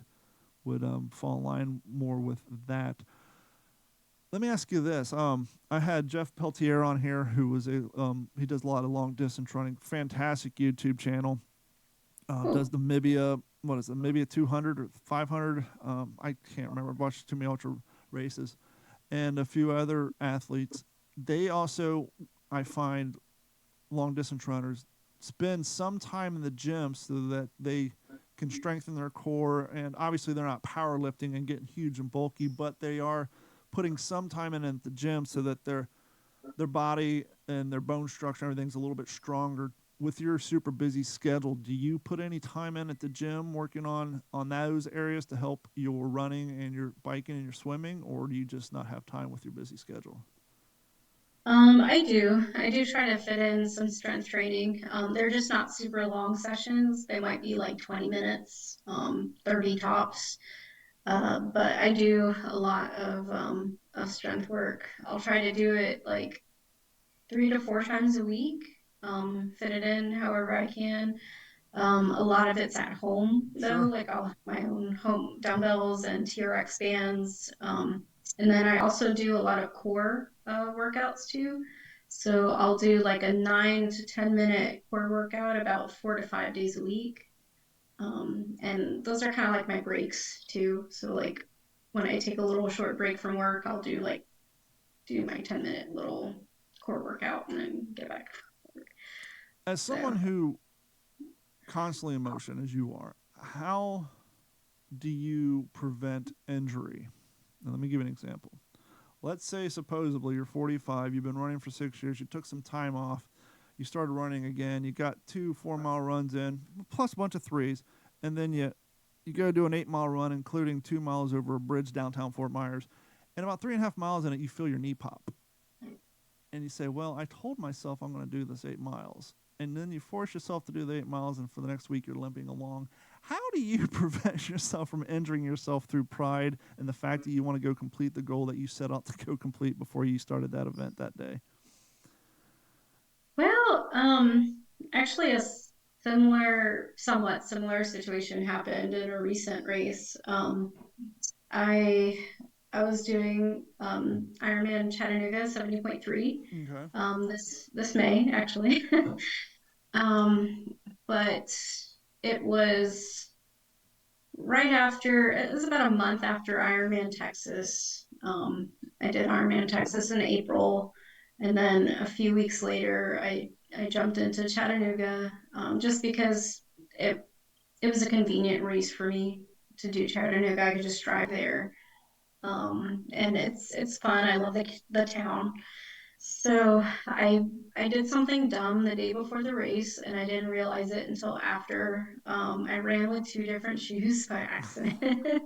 fall in line more with that. Let me ask you this. I had Jeff Peltier on here, who was he does a lot of long distance running, fantastic YouTube channel. Does Cool. the Mibia what is it, maybe a 200 or 500. I can't remember. I've watched too many ultra races. And a few other athletes. They also, I find, long distance runners spend some time in the gym so that they can strengthen their core. And obviously, they're not powerlifting and getting huge and bulky, but they are putting some time in at the gym so that their body and their bone structure and everything's a little bit stronger. With your super busy schedule, do you put any time in at the gym working on those areas to help your running and your biking and your swimming, or do you just not have time with your busy schedule? I do. I do try to fit in some strength training. They're just not super long sessions. They might be like 20 minutes, 30 tops. But I do a lot of strength work. I'll try to do it like 3 to 4 times a week, fit it in however I can. A lot of it's at home though, Sure. like I'll have my own home dumbbells and TRX bands. And then I also do a lot of core workouts too. So I'll do like a 9 to 10 minute core workout about 4 to 5 days a week. And those are kind of like my breaks too. So like when I take a little short break from work, I'll do my 10-minute little core workout and then get back. As So someone who constantly in motion as you are, how do you prevent injury? Now, let me give you an example. Let's say, supposedly, you're 45, you've been running for 6 years, you took some time off, you started running again, you got 2 4 mile runs in, plus a bunch of threes, and then you go do an 8 mile run, including 2 miles over a bridge downtown Fort Myers, and about 3.5 miles in it, you feel your knee pop. And you say, well, I told myself I'm going to do this 8 miles. And then you force yourself to do the 8 miles, and for the next week, you're limping along. How do you prevent yourself from injuring yourself through pride and the fact that you want to go complete the goal that you set out to go complete before you started that event that day? well, actually, a somewhat similar situation happened in a recent race. I I was doing Ironman Chattanooga 70.3 Okay. this May actually. um, but it was right after, it was about a month after Ironman Texas. I did Ironman Texas in April, and then a few weeks later, I jumped into Chattanooga just because it it was a convenient race for me to do Chattanooga. I could just drive there, and it's fun. I love the town. So I did something dumb the day before the race, and I didn't realize it until after. I ran with two different shoes by accident.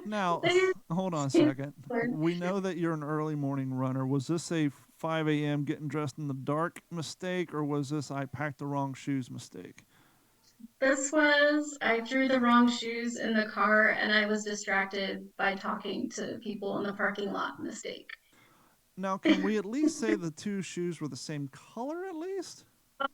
Now, They're hold on a similar. second. We know that you're an early morning runner. Was this a 5 a.m. getting dressed in the dark mistake, or was this I packed the wrong shoes mistake? This was, I threw the wrong shoes in the car and I was distracted by talking to people in the parking lot mistake. Now, can we at least say the two shoes were the same color at least?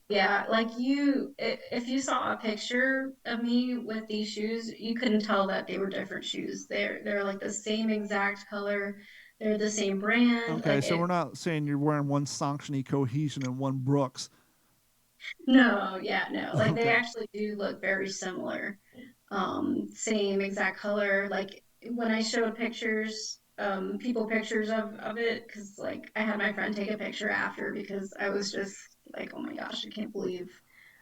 Yeah, like if you saw a picture of me with these shoes, you couldn't tell that they were different shoes. They're like the same exact color. They're the same brand. Okay, Like so we're it, not saying you're wearing one Saucony Cohesion and one Brooks. no, yeah, no. Like they Okay. actually do look very similar. Same exact color. Like when I showed pictures, people pictures of it, because like I had my friend take a picture after because I was just like, oh my gosh, I can't believe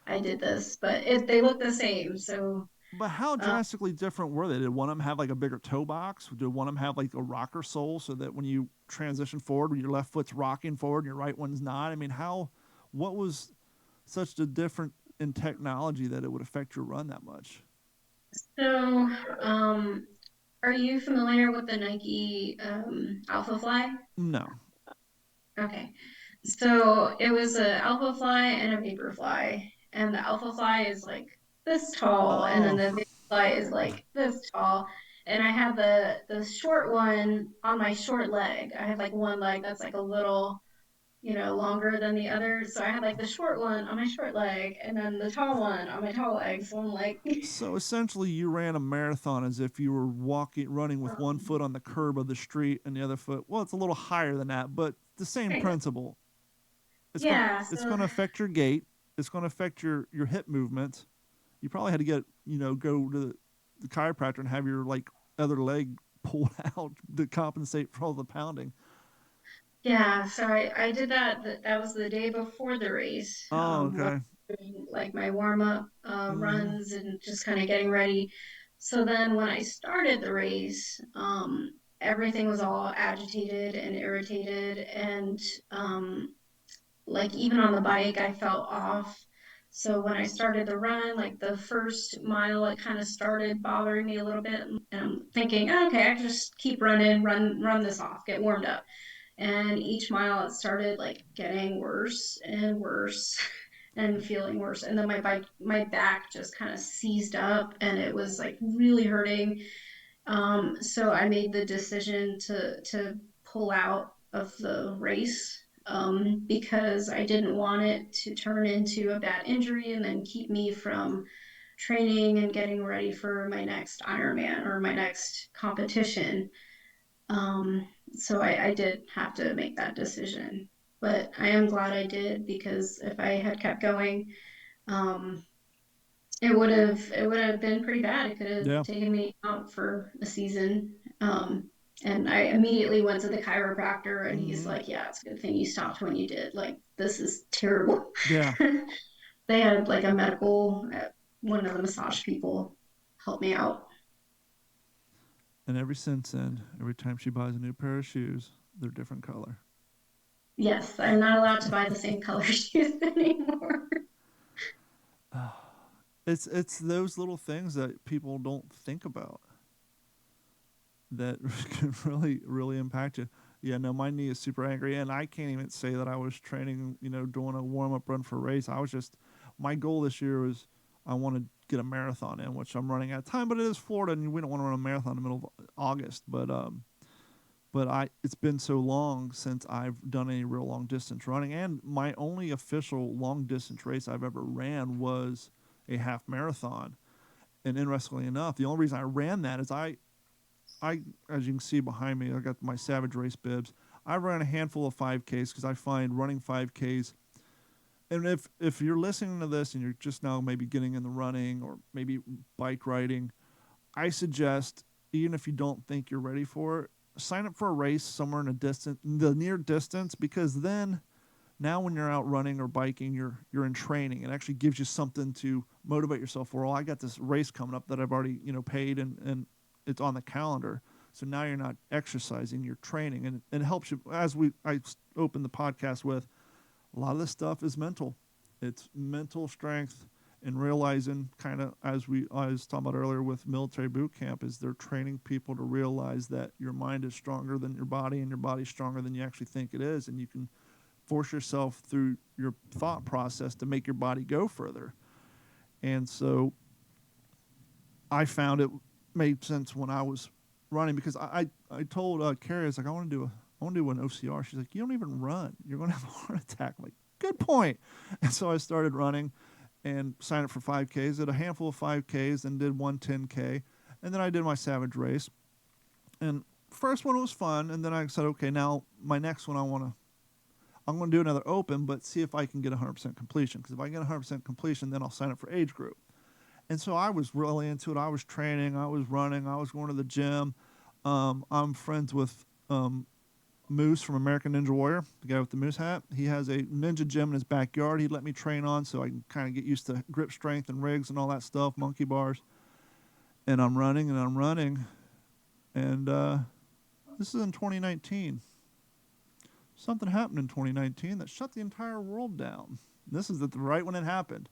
I did this. But they look the same. So But how uh, drastically different were they? Did one of them have like a bigger toe box? Did one of them have like a rocker sole so that when you transition forward, your left foot's rocking forward and your right one's not? I mean, what was such a different in technology that it would affect your run that much? so um, are you familiar with the Nike Alpha Fly? No. Okay. So it was a alpha fly and a vapor fly. And the alpha fly is like this tall, and then Oh, the vapor fly is like this tall. And I had the short one on my short leg. I had like one leg that's like a little, longer than the other. So I had like the short one on my short leg and then the tall one on my tall leg. So I'm like, so essentially you ran a marathon as if you were running with one foot on the curb of the street and the other foot. Well, it's a little higher than that, but the same kind of. principle. It's going to Yeah. it's So going to affect your gait. It's going to affect your hip movement. you probably had to go to the chiropractor and have your like other leg pulled out to compensate for all the pounding. Yeah, so I did that. That was the day before the race. Oh, okay. Doing like my warm up Hmm. runs and just kind of getting ready. So then when I started the race, everything was all agitated and irritated, and like even on the bike, I felt off. So when I started the run, like the first mile, it kind of started bothering me a little bit, and I'm thinking, oh, okay, I just keep running, run this off, get warmed up. And each mile it started like getting worse and worse and feeling worse. And then my back just kind of seized up and it was like really hurting. So I made the decision to pull out of the race because I didn't want it to turn into a bad injury and then keep me from training and getting ready for my next Ironman or my next competition. So I did have to make that decision, but I am glad I did because if I had kept going, um, it would have been pretty bad. It could have Yeah. taken me out for a season. And I immediately went to the chiropractor, and he's Hmm. like, "Yeah, it's a good thing you stopped when you did. Like, this is terrible." Yeah. They had like a medical, one of the massage people help me out. And ever since then, every time she buys a new pair of shoes, they're different color. Yes, I'm not allowed to buy the same color shoes anymore. It's those little things that people don't think about that can really impact you. Yeah, no, my knee is super angry, and I can't even say that I was training, doing a warm up run for a race. I was just my goal this year was I want to get a marathon in, which I'm running out of time, but it is Florida, and we don't want to run a marathon in the middle of August. But it's been so long since I've done any real long distance running, and my only official long distance race I've ever ran was a half marathon. And interestingly enough, the only reason I ran that is I, as you can see behind me, I got my Savage Race bibs. I ran a handful of 5Ks because I find running 5Ks. And if you're listening to this and you're just now maybe getting in the running or maybe bike riding, I suggest, even if you don't think you're ready for it, sign up for a race somewhere in the near distance, because then now when you're out running or biking, you're in training. It actually gives you something to motivate yourself for. Well, I got this race coming up that I've already paid and it's on the calendar. So now you're not exercising, you're training, and it helps you. As I opened the podcast with, a lot of this stuff is mental. It's mental strength and realizing, kind of as I was talking about earlier with military boot camp, is they're training people to realize that your mind is stronger than your body and your body's stronger than you actually think it is, and you can force yourself through your thought process to make your body go further. And so I found it made sense when I was running, because I told Carrie, I was like, I want to do an OCR. She's like, you don't even run, you're going to have a heart attack. I'm like, good point. And so I started running and signed up for 5Ks, did a handful of 5Ks, and did one 10K, and then I did my Savage Race. And first one was fun, and then I said, okay, now my next one I'm going to do another open, but see if I can get 100% completion. Because if I get 100% completion, then I'll sign up for age group. And so I was really into it. I was training, I was running, I was going to the gym. I'm friends with Moose from American Ninja Warrior, the guy with the moose hat. He has a ninja gym in his backyard he'd let me train on so I can kind of get used to grip strength and rigs and all that stuff, monkey bars. And I'm running and I'm running. And this is in 2019. Something happened in 2019 that shut the entire world down. This is right when it happened.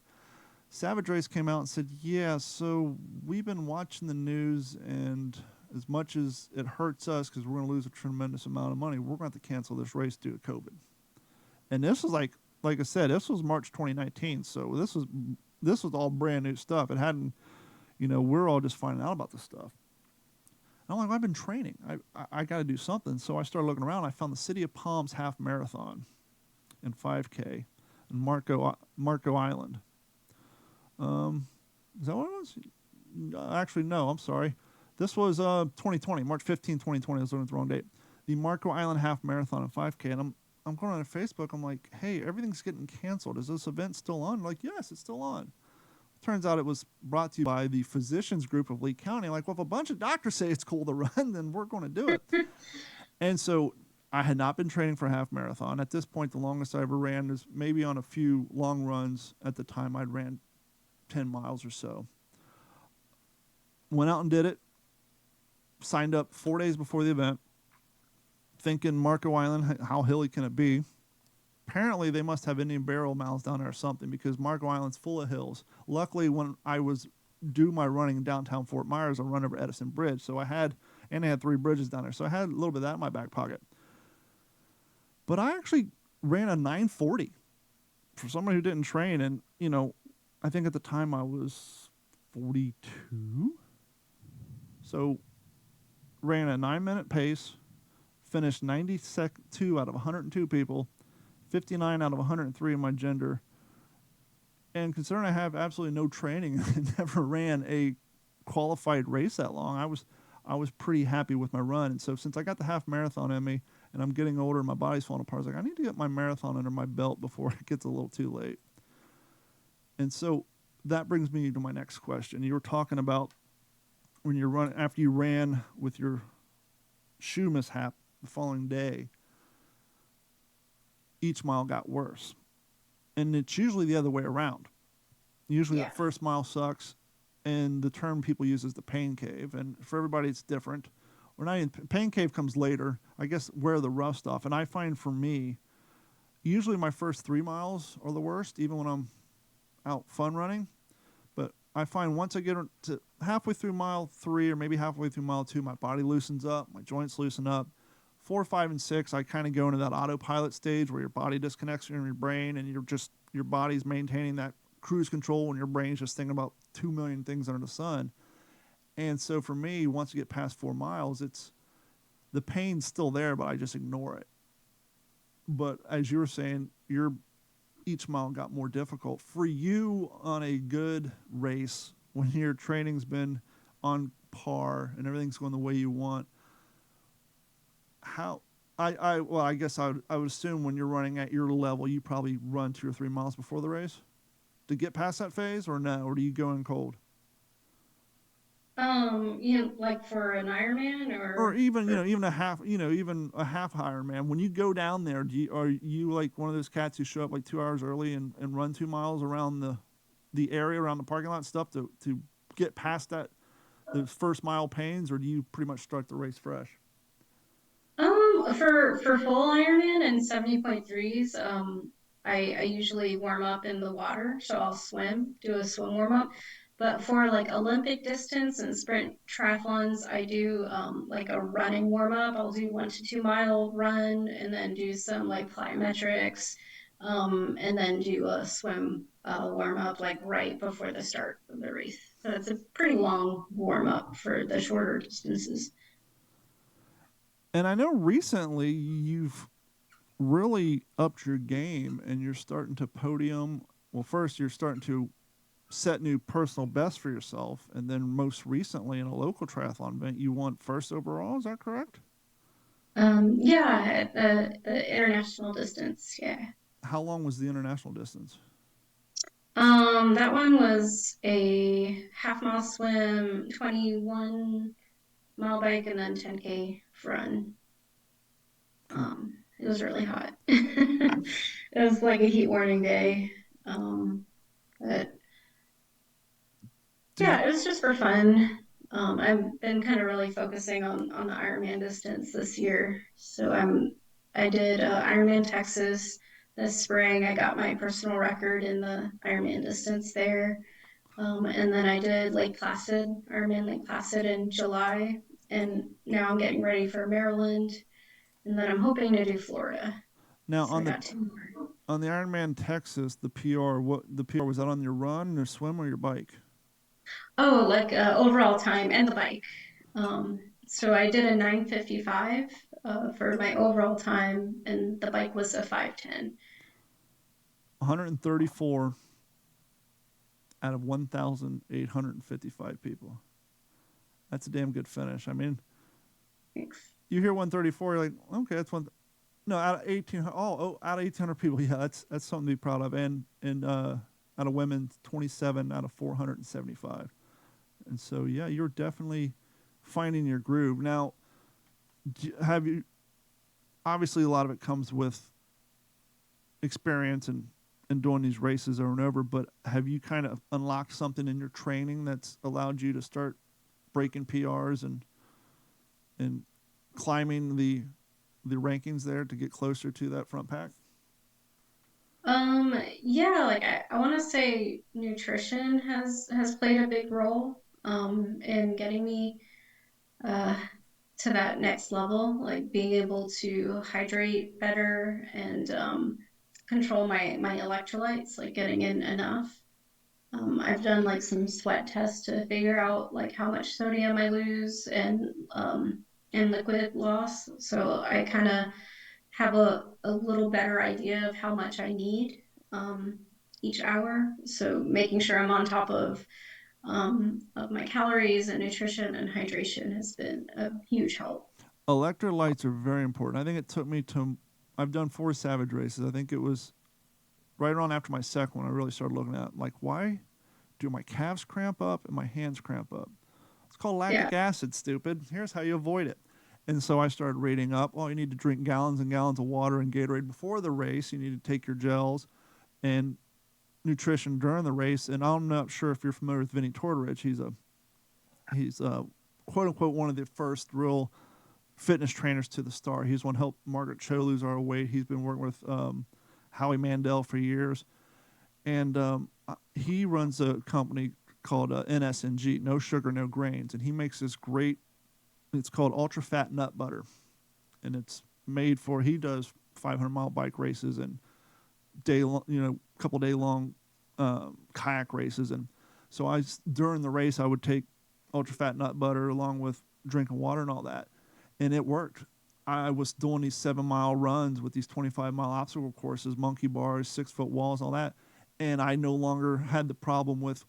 Savage Race came out and said, yeah, so we've been watching the news, and as much as it hurts us because we're going to lose a tremendous amount of money, we're going to have to cancel this race due to COVID. And this was like I said, this was March 2019, so this was all brand new stuff. It hadn't, we're all just finding out about this stuff. And I'm like, I've been training. I got to do something. So I started looking around. I found the City of Palms half marathon and 5K in Marco Island. Is that what it was? Actually, no, I'm sorry. This was 2020, March 15, 2020. I was looking at the wrong date. The Marco Island half marathon and 5K. And I'm going on Facebook. I'm like, hey, everything's getting canceled. Is this event still on? Like, yes, it's still on. Turns out it was brought to you by the physicians group of Lee County. Like, well, if a bunch of doctors say it's cool to run, then we're going to do it. And so I had not been training for a half marathon. At this point, the longest I ever ran is maybe on a few long runs. At the time, I'd ran 10 miles or so. Went out and did it. Signed up 4 days before the event, thinking Marco Island, how hilly can it be? Apparently, they must have Indian burial mounds down there or something, because Marco Island's full of hills. Luckily, when I was do my running in downtown Fort Myers, I run over Edison Bridge. So I had 3 bridges down there. So I had a little bit of that in my back pocket. But I actually ran a 9:40 for somebody who didn't train. And, I think at the time I was 42. So ran a 9-minute pace, finished 92 out of 102 people, 59 out of 103 in my gender. And considering I have absolutely no training and never ran a qualified race that long, I was pretty happy with my run. And so since I got the half marathon in me and I'm getting older and my body's falling apart, I was like, I need to get my marathon under my belt before it gets a little too late. And so that brings me to my next question. You were talking about when you're running, after you ran with your shoe mishap the following day, each mile got worse. And it's usually the other way around. Usually that first mile sucks, and the term people use is the pain cave. And for everybody, it's different. Or not even, pain cave comes later. I guess wear the rough stuff. And I find for me, usually my first 3 miles are the worst, even when I'm out fun running. But I find once I get to halfway through mile 3 or maybe halfway through mile 2, my body loosens up, my joints loosen up. 4, 5, and 6, I kind of go into that autopilot stage where your body disconnects from your brain and your body's maintaining that cruise control and your brain's just thinking about 2 million things under the sun. And so for me, once you get past 4 miles, the pain's still there, but I just ignore it. But as you were saying, each mile got more difficult. For you on a good race, when your training's been on par and everything's going the way you want, I guess I would assume when you're running at your level, you probably run 2 or 3 miles before the race to get past that phase, or no? Or do you go in cold? Like for an Ironman Or even, for, even a half, even a half Ironman. When you go down there, are you like one of those cats who show up like 2 hours early and run 2 miles around the area, around the parking lot and stuff to get past those first mile pains, or do you pretty much start the race fresh? for full Ironman and 70.3s, I usually warm up in the water, so I'll do a swim warm up. But for like Olympic distance and sprint triathlons, I do like a running warm up. I'll do 1 to 2 mile run and then do some like plyometrics, and then do a swim warm up like right before the start of the race. So it's a pretty long warm up for the shorter distances. And I know recently you've really upped your game and you're starting to podium. Well, first you're starting to set new personal bests for yourself, and then most recently in a local triathlon event, you won first overall. Is that correct? Yeah, at the international distance, yeah. How long was the international distance? That one was a half-mile swim, 21-mile bike, and then 10K run. It was really hot. It was like a heat warning day. But yeah, it was just for fun. I've been kind of really focusing on the Ironman distance this year. So I did Ironman Texas this spring. I got my personal record in the Ironman distance there. And then I did Ironman Lake Placid in July. And now I'm getting ready for Maryland. And then I'm hoping to do Florida. Now So I got 2 more. on the Ironman Texas, the PR, what the PR was that on your run, your swim, or your bike? Oh, like overall time and the bike. So I did a 9:55 for my overall time, and the bike was a 5:10. 134 out of 1,855 people. That's a damn good finish. I mean, Thanks. you hear 134, you're like, okay, that's one. No, out of 1,800. Out of 1,800 people, yeah, that's something to be proud of. And out of women, 27 out of 475. And so, yeah, you're definitely finding your groove. Now, have you, obviously, a lot of it comes with experience and doing these races over and over, but have you kind of unlocked something in your training that's allowed you to start breaking PRs and climbing the rankings there to get closer to that front pack? Yeah, like I want to say nutrition has played a big role in getting me uh to that next level, like being able to hydrate better and control my electrolytes, like getting in enough. I've done like some sweat tests to figure out like how much sodium I lose and liquid loss. So I kind of have a little better idea of how much I need each hour. So making sure I'm on top of my calories and nutrition and hydration has been a huge help. Electrolytes are very important. I think it took me to, I've done 4 Savage races. I think it was right on after my second one, I really started looking at, like, why do my calves cramp up and my hands cramp up? It's called Yeah, lactic acid, stupid. Here's how you avoid it. And so I started reading up, oh, you need to drink gallons and gallons of water and Gatorade before the race. You need to take your gels and nutrition during the race. And I'm not sure if you're familiar with Vinny Tortorich. He's quote unquote one of the first real fitness trainers to the star. He's one helped Margaret Cho lose our weight. He's been working with Howie Mandel for years, and he runs a company called NSNG, No Sugar, No Grains, and he makes this great. It's called ultra fat nut butter, and it's made for. He does 500-mile bike races and couple day long kayak races, and so during the race I would take ultra fat nut butter along with drinking water and all that, and it worked. I was doing these 7 mile runs with these 25-mile obstacle courses, monkey bars, 6 foot walls, all that, and I no longer had the problem with,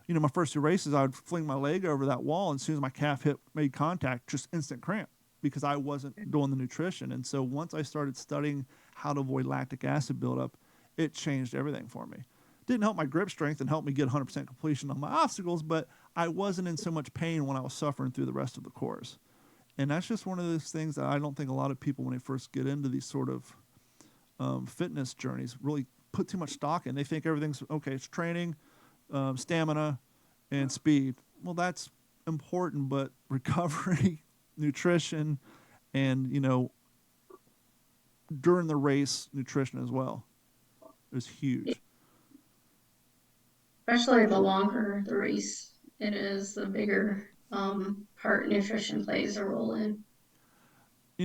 my first 2 races, I would fling my leg over that wall, and as soon as my calf hip made contact, just instant cramp because I wasn't doing the nutrition. And so once I started studying how to avoid lactic acid buildup, it changed everything for me. Didn't help my grip strength and helped me get 100% completion on my obstacles, but I wasn't in so much pain when I was suffering through the rest of the course. And that's just one of those things that I don't think a lot of people, when they first get into these sort of fitness journeys, really put too much stock in. They think everything's okay. It's training, stamina, and speed. Well, that's important, but recovery, nutrition, and during the race, nutrition as well is huge. especially the longer the race it is, the bigger part nutrition plays a role in.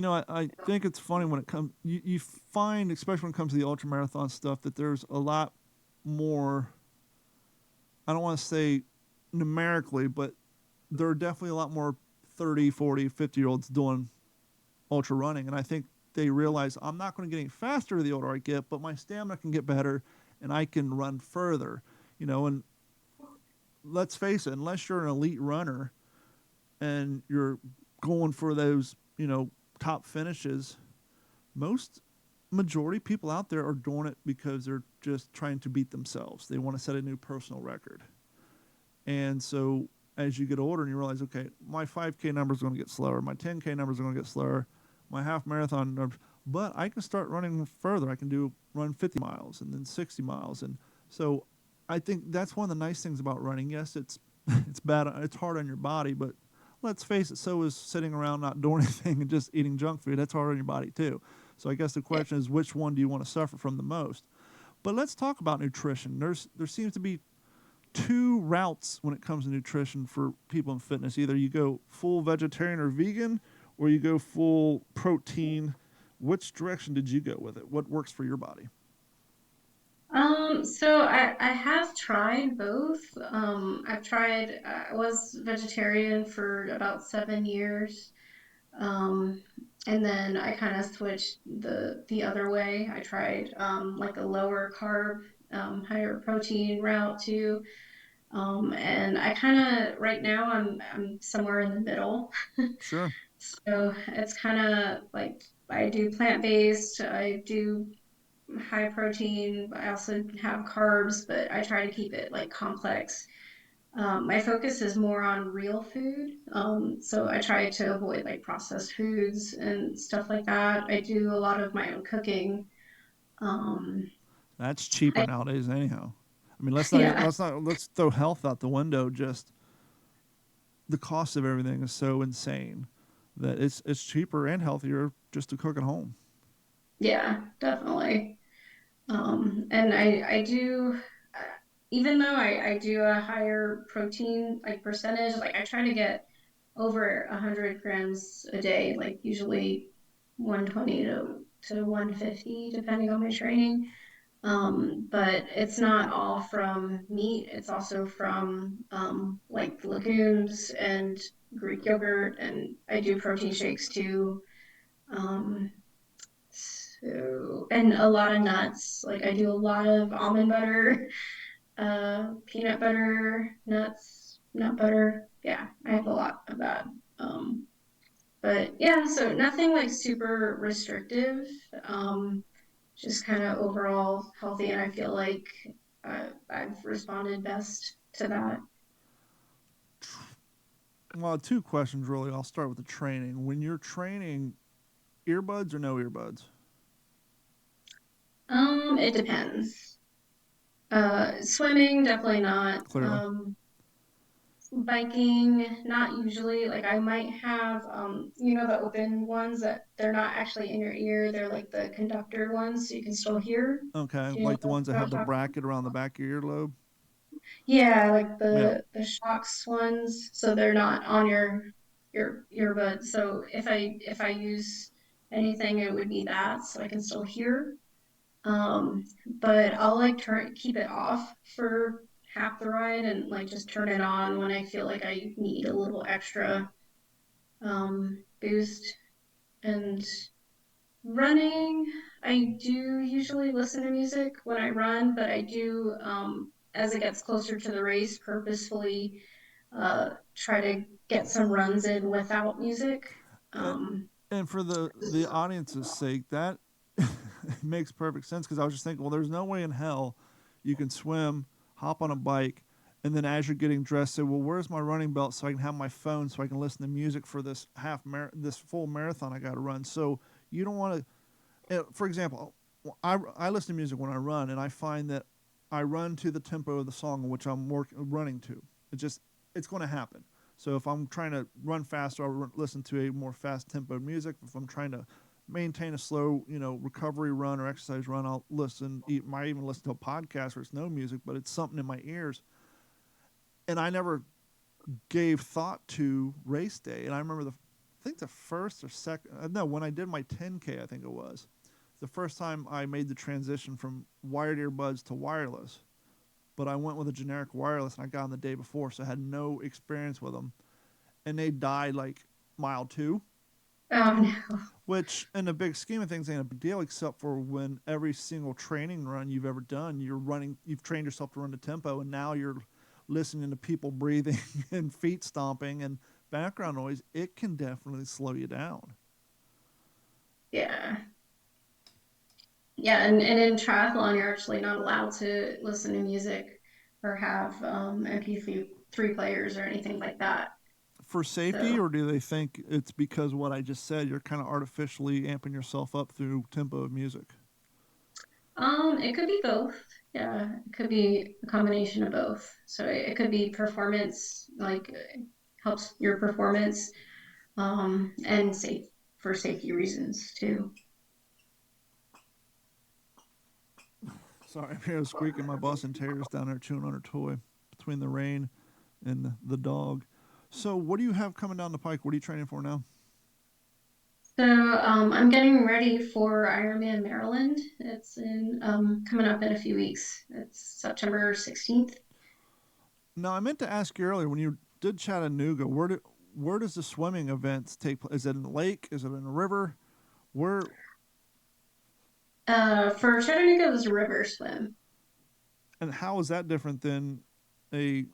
I think it's funny when it comes. You find, especially when it comes to the ultra marathon stuff, that there's a lot more. I don't want to say numerically, but there are definitely a lot more 30, 40, 50 year olds doing ultra running. And I think they realize I'm not going to get any faster the older I get, but my stamina can get better and I can run further. And let's face it, unless you're an elite runner and you're going for those, top finishes, most majority people out there are doing it because they're just trying to beat themselves. They want to set a new personal record. And so as you get older and you realize, okay, my 5K number is going to get slower, my 10K numbers are going to get slower, my half marathon numbers, but I can start running further. I can run 50 miles and then 60 miles. And so I think that's one of the nice things about running. Yes, it's bad, it's hard on your body, but let's face it, so is sitting around not doing anything and just eating junk food. That's hard on your body too. So I guess the question is, which one do you want to suffer from the most? But let's talk about nutrition. There seems to be 2 routes when it comes to nutrition for people in fitness. Either you go full vegetarian or vegan, or you go full protein. Which direction did you go with it? What works for your body? So I have tried both. I was vegetarian for about 7 years. Um, and then I kind of switched the other way. I tried like a lower carb, higher protein route too. And I kind of right now I'm somewhere in the middle. Sure. So it's kind of like I do plant-based. I do high protein. I also have carbs, but I try to keep it like complex. My focus is more on real food. So I try to avoid like processed foods and stuff like that. I do a lot of my own cooking. Um, That's cheaper I, nowadays, anyhow. I mean, let's not yeah, let's throw health out the window. Just the cost of everything is so insane that it's cheaper and healthier just to cook at home. yeah, definitely. And I do, uh, even though I do a higher protein like percentage, like I try to get over 100 grams a day, like usually 120 to 150, depending on my training. But it's not all from meat. It's also from like legumes and Greek yogurt, and I do protein shakes too. Um, so, and a lot of nuts. Like I do a lot of almond butter, peanut butter, nuts, nut butter. Yeah, I have a lot of that. Um, but yeah, so nothing like super restrictive. Um, just kind of overall healthy, and I feel like I've responded best to that. Well, two questions really. I'll start with the training. When you're training, earbuds or no earbuds? It depends. Swimming, definitely not. Clearly. Biking, not usually. Like I might have, the open ones that they're not actually in your ear. They're like the conductor ones, so you can still hear. Okay, Do you know like the ones that what I'm have the talking about? bracket around the back of your earlobe. Yeah, like Yeah. the shocks ones, so they're not on your earbud. So if I use anything, it would be that, so I can still hear. But I'll like keep it off for half the ride and like just turn it on when I feel like I need a little extra boost. And running, I do usually listen to music when I run, but I do as it gets closer to the race, purposefully try to get some runs in without music. And, Um, and for the audience's sake, that makes perfect sense because I was just thinking, well, there's no way in hell you can swim, hop on a bike, and then as you're getting dressed, say, well, where's my running belt so I can have my phone so I can listen to music for this this full marathon I got to run. So you don't want to, for example, I listen to music when I run, and I find that I run to the tempo of the song in which I'm running to. It's going to happen. So if I'm trying to run faster, I'll listen to a more fast tempo music. If I'm trying to maintain a slow, recovery run or exercise run, I'll might even listen to a podcast where it's no music, but it's something in my ears. And I never gave thought to race day. And I remember I think the first or second, no, when I did my 10K, I think it was the first time I made the transition from wired earbuds to wireless. But I went with a generic wireless, and I got them the day before, so I had no experience with them. And they died like mile two, oh no. which in the big scheme of things ain't a big deal, except for when every single training run you've ever done, you've trained yourself to run the tempo, and now you're listening to people breathing and feet stomping and background noise. It can definitely slow you down. Yeah. Yeah, and in triathlon, you're actually not allowed to listen to music or have MP3 players or anything like that. For safety, So, or do they think it's because of what I just said? You're kind of artificially amping yourself up through tempo of music. it could be both. Yeah, it could be a combination of both. So it could be performance, like helps your performance, and safe for safety reasons too. Sorry, I'm here squeaking. My Boston Terrier's down there chewing on her toy between the rain and the dog. So, what do you have coming down the pike? What are you training for now? So I'm getting ready for Ironman Maryland. It's in coming up in a few weeks. It's September 16th. Now, I meant to ask you earlier when you did Chattanooga. Where does the swimming events take place? Is it in the lake? Is it in a river? Where For Chattanooga, it was a river swim. and how is that different than a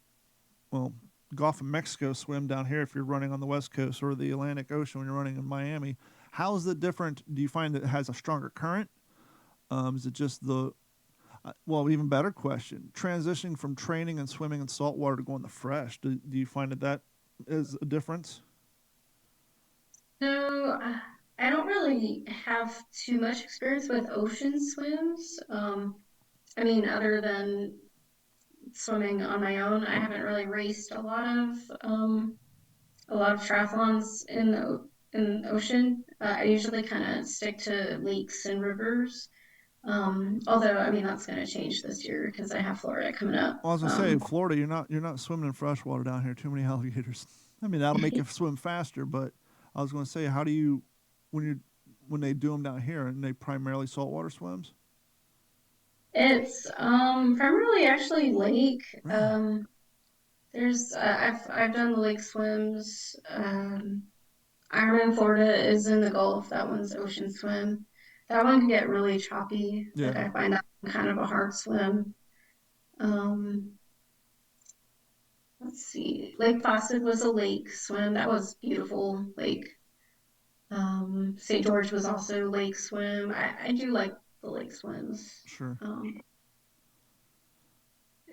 well Gulf of Mexico swim down here if you're running on the West Coast or the Atlantic Ocean when you're running in Miami? How is it different? Do you find that it has a stronger current? Is it just well, even better question, transitioning from training and swimming in salt water to going to fresh? Do you find that is a difference? So I don't really have too much experience with ocean swims. I mean, other than swimming on my own, I haven't really raced a lot of triathlons in the ocean. I usually kind of stick to lakes and rivers. Although I mean that's going to change this year because I have Florida coming up. Well, I was gonna say, Florida, you're not swimming in freshwater down here. Too many alligators. I mean, that'll make you swim faster, but I was gonna say, how do you when you when they do them down here and they primarily saltwater swims? It's primarily actually lake. Really? There's I've done the lake swims. Ironman Florida is in the Gulf. That one's ocean swim. That one can get really choppy. Like Yeah. I find that kind of a hard swim. Um, let's see. Lake Placid was a lake swim. That was beautiful. Lake St. George was also lake swim. I do like the lake swims. Sure.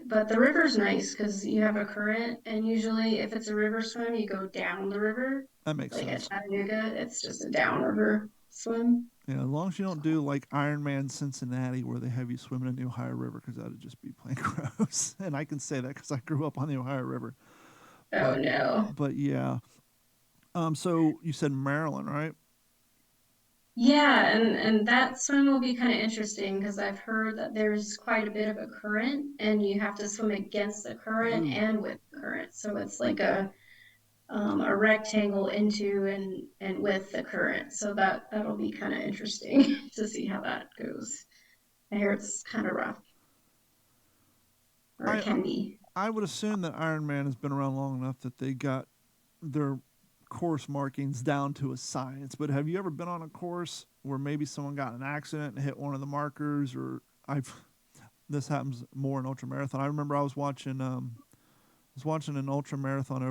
But the river's nice because you have a current, and usually if it's a river swim, you go down the river. That makes Like at sense. Chattanooga, it's just a downriver swim. Yeah, as long as you don't do like Ironman Cincinnati where they have you swimming in the Ohio River, because that'd just be plain gross. And I can say that because I grew up on the Ohio River. Oh But no. but yeah. So you said Maryland, right? Yeah, and that swim will be kind of interesting because I've heard that there's quite a bit of a current, and you have to swim against the current Ooh. and with the current. So it's like a rectangle into and with the current. So that'll be kind of interesting to see how that goes. I hear it's kind of rough, or it I can be. I would assume that Ironman has been around long enough that they got their course markings down to a science. But have you ever been on a course where maybe someone got in an accident and hit one of the markers? Or I've this happens more in ultra marathon. I remember I was watching an ultra marathon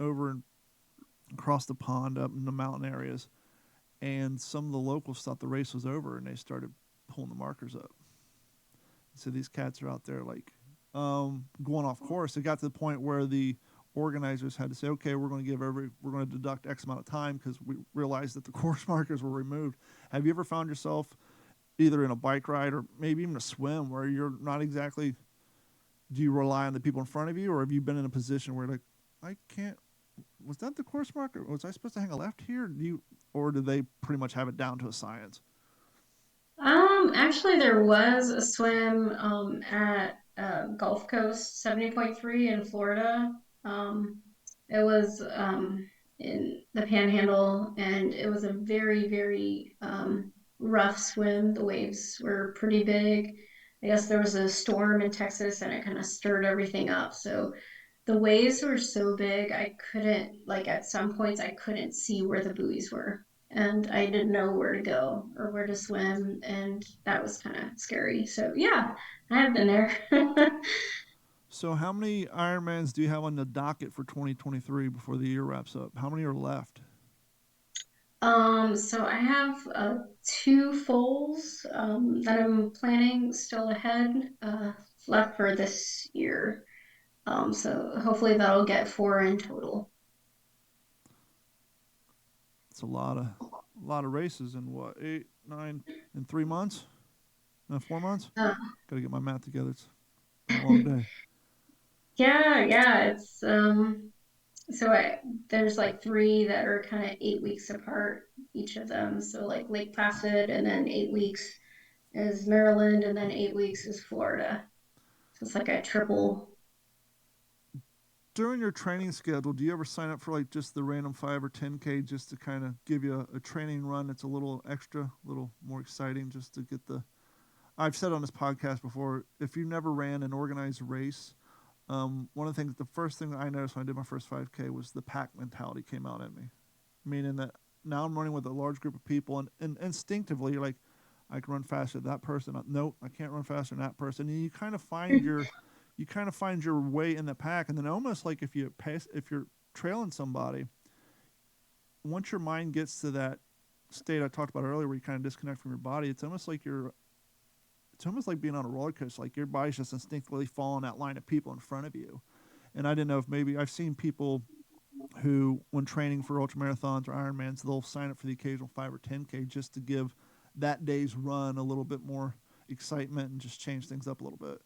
over across the pond up in the mountain areas, and some of the locals thought the race was over and they started pulling the markers up. So these cats are out there going off course. It got to the point where the organizers had to say, okay, we're going to deduct X amount of time because we realized that the course markers were removed. Have you ever found yourself either in a bike ride or maybe even a swim where you're not exactly, do you rely on the people in front of you, or have you been in a position where like, I can't, was that the course marker? Was I supposed to hang a left here? Or do they pretty much have it down to a science? Actually, there was a swim at Gulf Coast 70.3 in Florida. Um, it was in the Panhandle, and it was a very, very rough swim. The waves were pretty big. I guess there was a storm in Texas, and it kind of stirred everything up. So the waves were so big, I couldn't, like, at some points, I couldn't see where the buoys were. And I didn't know where to go or where to swim. And that was kind of scary. So, yeah, I have been there. So how many Ironmans do you have on the docket for 2023 before the year wraps up? How many are left? So I have two fulls that I'm planning still ahead left for this year. So hopefully that'll get four in total. It's a lot of races in what, 8, 9, in 3 months? 4 months? Uh, Got to get my math together. It's been a long day. yeah, it's so there's like three that are kind of 8 weeks apart, each of them. So like Lake Placid, and then 8 weeks is Maryland, and then 8 weeks is Florida. So it's like a triple. During your training schedule, do you ever sign up for like just the random 5 or 10K just to kind of give you a training run that's a little extra, a little more exciting, just to get the. I've said on this podcast before, if you never ran an organized race, one of the things, the first thing that I noticed when I did my first 5K was the pack mentality came out at me. Meaning that now I'm running with a large group of people, and instinctively you're like, I can run faster than that person. Nope, I can't run faster than that person. And you kind of find your way in the pack, and then almost like if you're trailing somebody, once your mind gets to that state I talked about earlier, where you kind of disconnect from your body. It's almost like being on a roller coaster. Like your body's just instinctively following that line of people in front of you. And I didn't know if maybe I've seen people who, when training for ultramarathons or Ironmans, they'll sign up for the occasional 5 or 10K just to give that day's run a little bit more excitement and just change things up a little bit.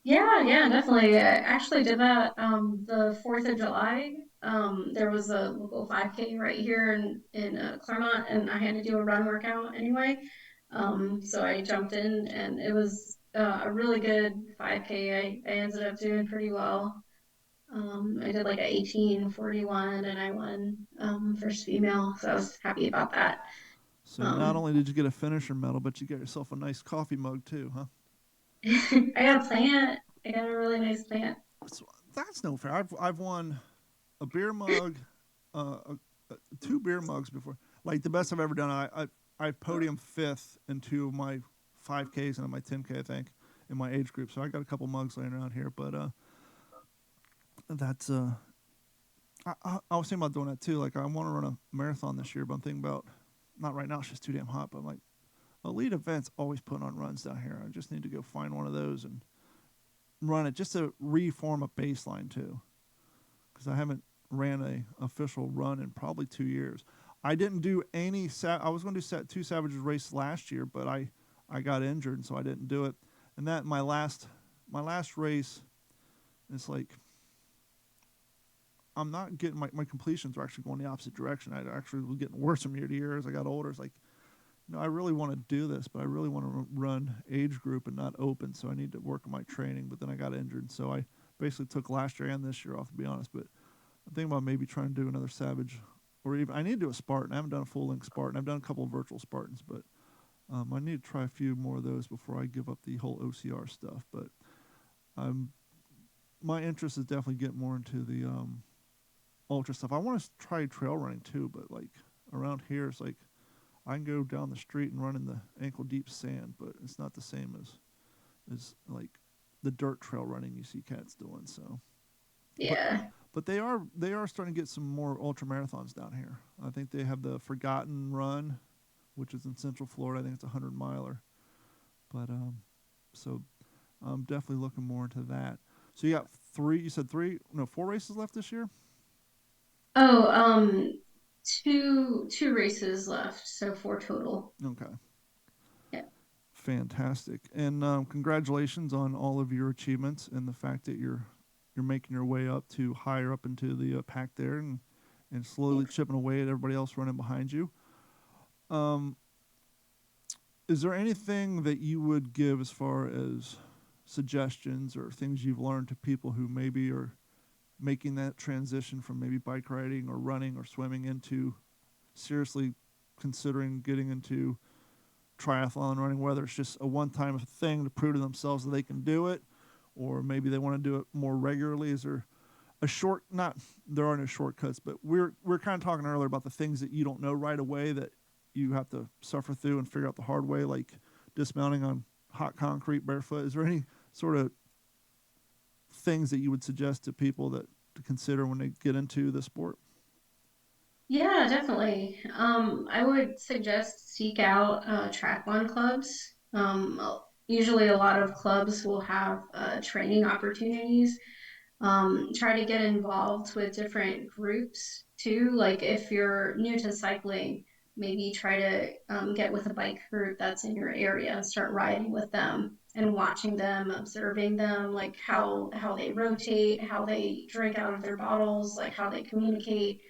Yeah, definitely. I actually did that the 4th of July. There was a local 5K right here in Claremont, and I had to do a run workout anyway. So I jumped in, and it was a really good 5K. I ended up doing pretty well. I did like a 18:41, and I won first female, so I was happy about that. So not Um, only did you get a finisher medal, but you got yourself a nice coffee mug too, huh? I got a plant. I got a really nice plant. So that's no fair. I've won a beer mug, uh, uh, 2 beer mugs before. Like the best I've ever done. I podium 5th in 2 of my 5Ks and my 10K, I think, in my age group. So I got a couple mugs laying around here, but that's I was thinking about doing that too. Like I want to run a marathon this year, but I'm thinking about, not right now. It's just too damn hot. But I'm like, elite events always putting on runs down here. I just need to go find one of those and run it just to reform a baseline too, because I haven't ran a official run in probably 2 years. I didn't do any. I was going to do 2 Savages race last year, but I got injured, and so I didn't do it. And that my last race, it's like I'm not getting my completions are actually going the opposite direction. I actually was getting worse from year to year as I got older. It's like, I really want to do this, but I really want to run age group and not open. So I need to work on my training. But then I got injured, so I basically took last year and this year off, to be honest. But I'm thinking about maybe trying to do another Savage, or even I need to do a Spartan. I haven't done a full length Spartan. I've done a couple of virtual Spartans, but I need to try a few more of those before I give up the whole OCR stuff. But my interest is definitely getting more into the ultra stuff. I want to try trail running too, but like around here, it's like I can go down the street and run in the ankle deep sand, but it's not the same as like the dirt trail running you see cats doing. So, Yeah. but they are starting to get some more ultra marathons down here. I think they have the Forgotten Run, which is in Central Florida. I think it's a 100-miler. But so I'm definitely looking more into that. So you got 3. You said 4 races left this year. Oh, two races left, so 4 total. Okay. Yeah. Fantastic. And congratulations on all of your achievements and the fact that you're making your way up to higher up into the pack there, and slowly chipping away at everybody else running behind you. Is there anything that you would give as far as suggestions or things you've learned to people who maybe are making that transition from maybe bike riding or running or swimming into seriously considering getting into triathlon running, whether it's just a one-time thing to prove to themselves that they can do it, or maybe they want to do it more regularly? Is there there are no shortcuts, but we're kind of talking earlier about the things that you don't know right away that you have to suffer through and figure out the hard way, like dismounting on hot concrete barefoot. Is there any sort of things that you would suggest to people to consider when they get into the sport? Yeah, definitely. I would suggest seek out triathlon clubs. Usually a lot of clubs will have training opportunities. Try to get involved with different groups too. Like if you're new to cycling, maybe try to get with a bike group that's in your area and start riding with them and watching them, observing them, like how they rotate, how they drink out of their bottles, like how they communicate.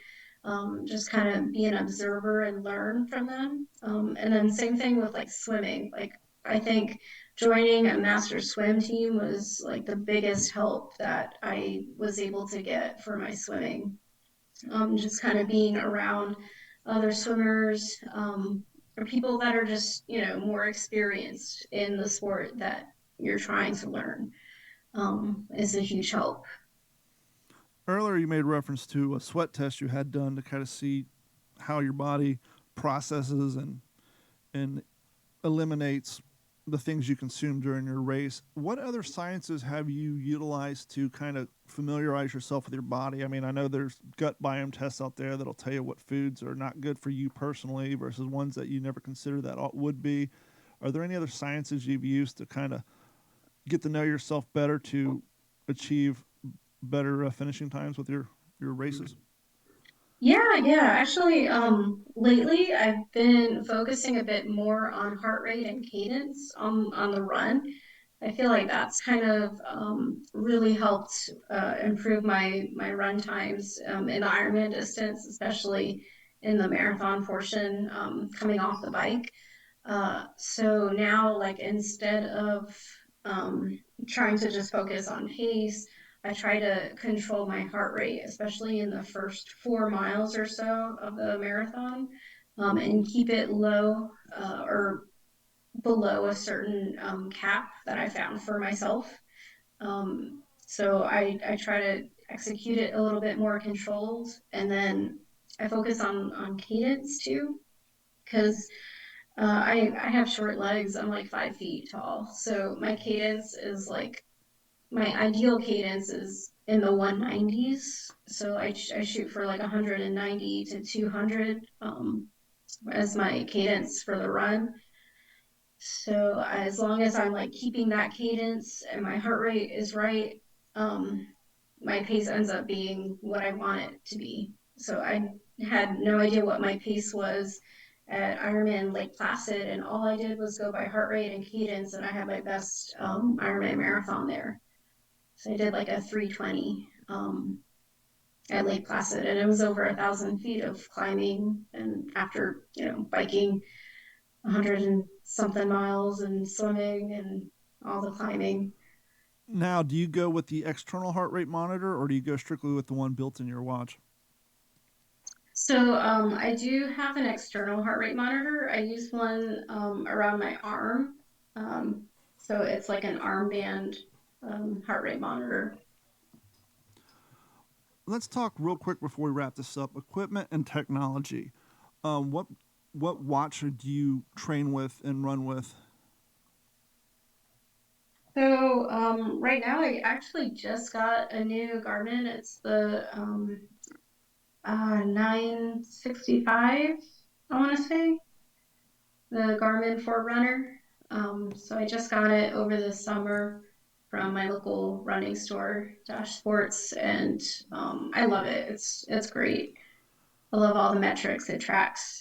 Just kind of be an observer and learn from them. And then same thing with like swimming. Like I think joining a master swim team was like the biggest help that I was able to get for my swimming. Just kind of being around other swimmers, or people that are just, more experienced in the sport that you're trying to learn, is a huge help. Earlier, you made reference to a sweat test you had done to kind of see how your body processes and eliminates the things you consume during your race. What other sciences have you utilized to kind of familiarize yourself with your body? I mean, I know there's gut biome tests out there that'll tell you what foods are not good for you personally versus ones that you never considered that would be. Are there any other sciences you've used to kind of get to know yourself better to achieve better finishing times with your races? Yeah, yeah. Actually, lately I've been focusing a bit more on heart rate and cadence on the run. I feel like that's kind of really helped improve my run times in the Ironman distance, especially in the marathon portion coming off the bike. So now, like, instead of trying to just focus on pace, I try to control my heart rate, especially in the first 4 miles or so of the marathon, and keep it low or below a certain cap that I found for myself. So I try to execute it a little bit more controlled, and then I focus on cadence too, because I have short legs. I'm like 5 feet tall. So my cadence is like, my ideal cadence is in the 190s. So I shoot for like 190 to 200 as my cadence for the run. So as long as I'm like keeping that cadence and my heart rate is right, um, my pace ends up being what I want it to be. So I had no idea what my pace was at Ironman Lake Placid, and all I did was go by heart rate and cadence, and I had my best Ironman marathon there. So I did like a 3:20 at Lake Placid, and it was over 1,000 feet of climbing, and after biking 100 and something miles and swimming and all the climbing. Now, do you go with the external heart rate monitor or do you go strictly with the one built in your watch? So I do have an external heart rate monitor. I use one around my arm. Um, so it's like an armband heart rate monitor. Let's talk real quick before we wrap this up. Equipment and technology. Um, what what watch do you train with and run with? So right now I actually just got a new Garmin. It's the 965, I want to say, the Garmin Forerunner. So I just got it over the summer from my local running store, Dash Sports, and I love it. It's great. I love all the metrics it tracks.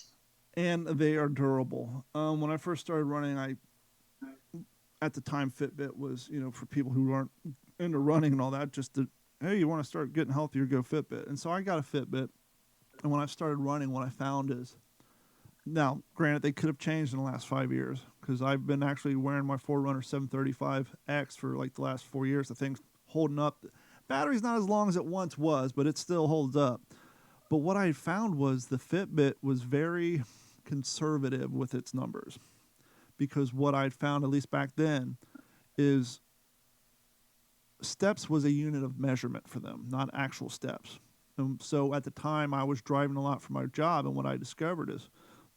And they are durable. When I first started running, I at the time Fitbit was for people who aren't into running and all that. Just to, hey, you want to start getting healthier, go Fitbit. And so I got a Fitbit, and when I started running, what I found is now, granted, they could have changed in the last 5 years because I've been actually wearing my Forerunner 735X for like the last 4 years. The thing's holding up. Battery's not as long as it once was, but it still holds up. But what I found was the Fitbit was very conservative with its numbers because what I'd found, at least back then, is steps was a unit of measurement for them, not actual steps. And so at the time, I was driving a lot for my job, and what I discovered is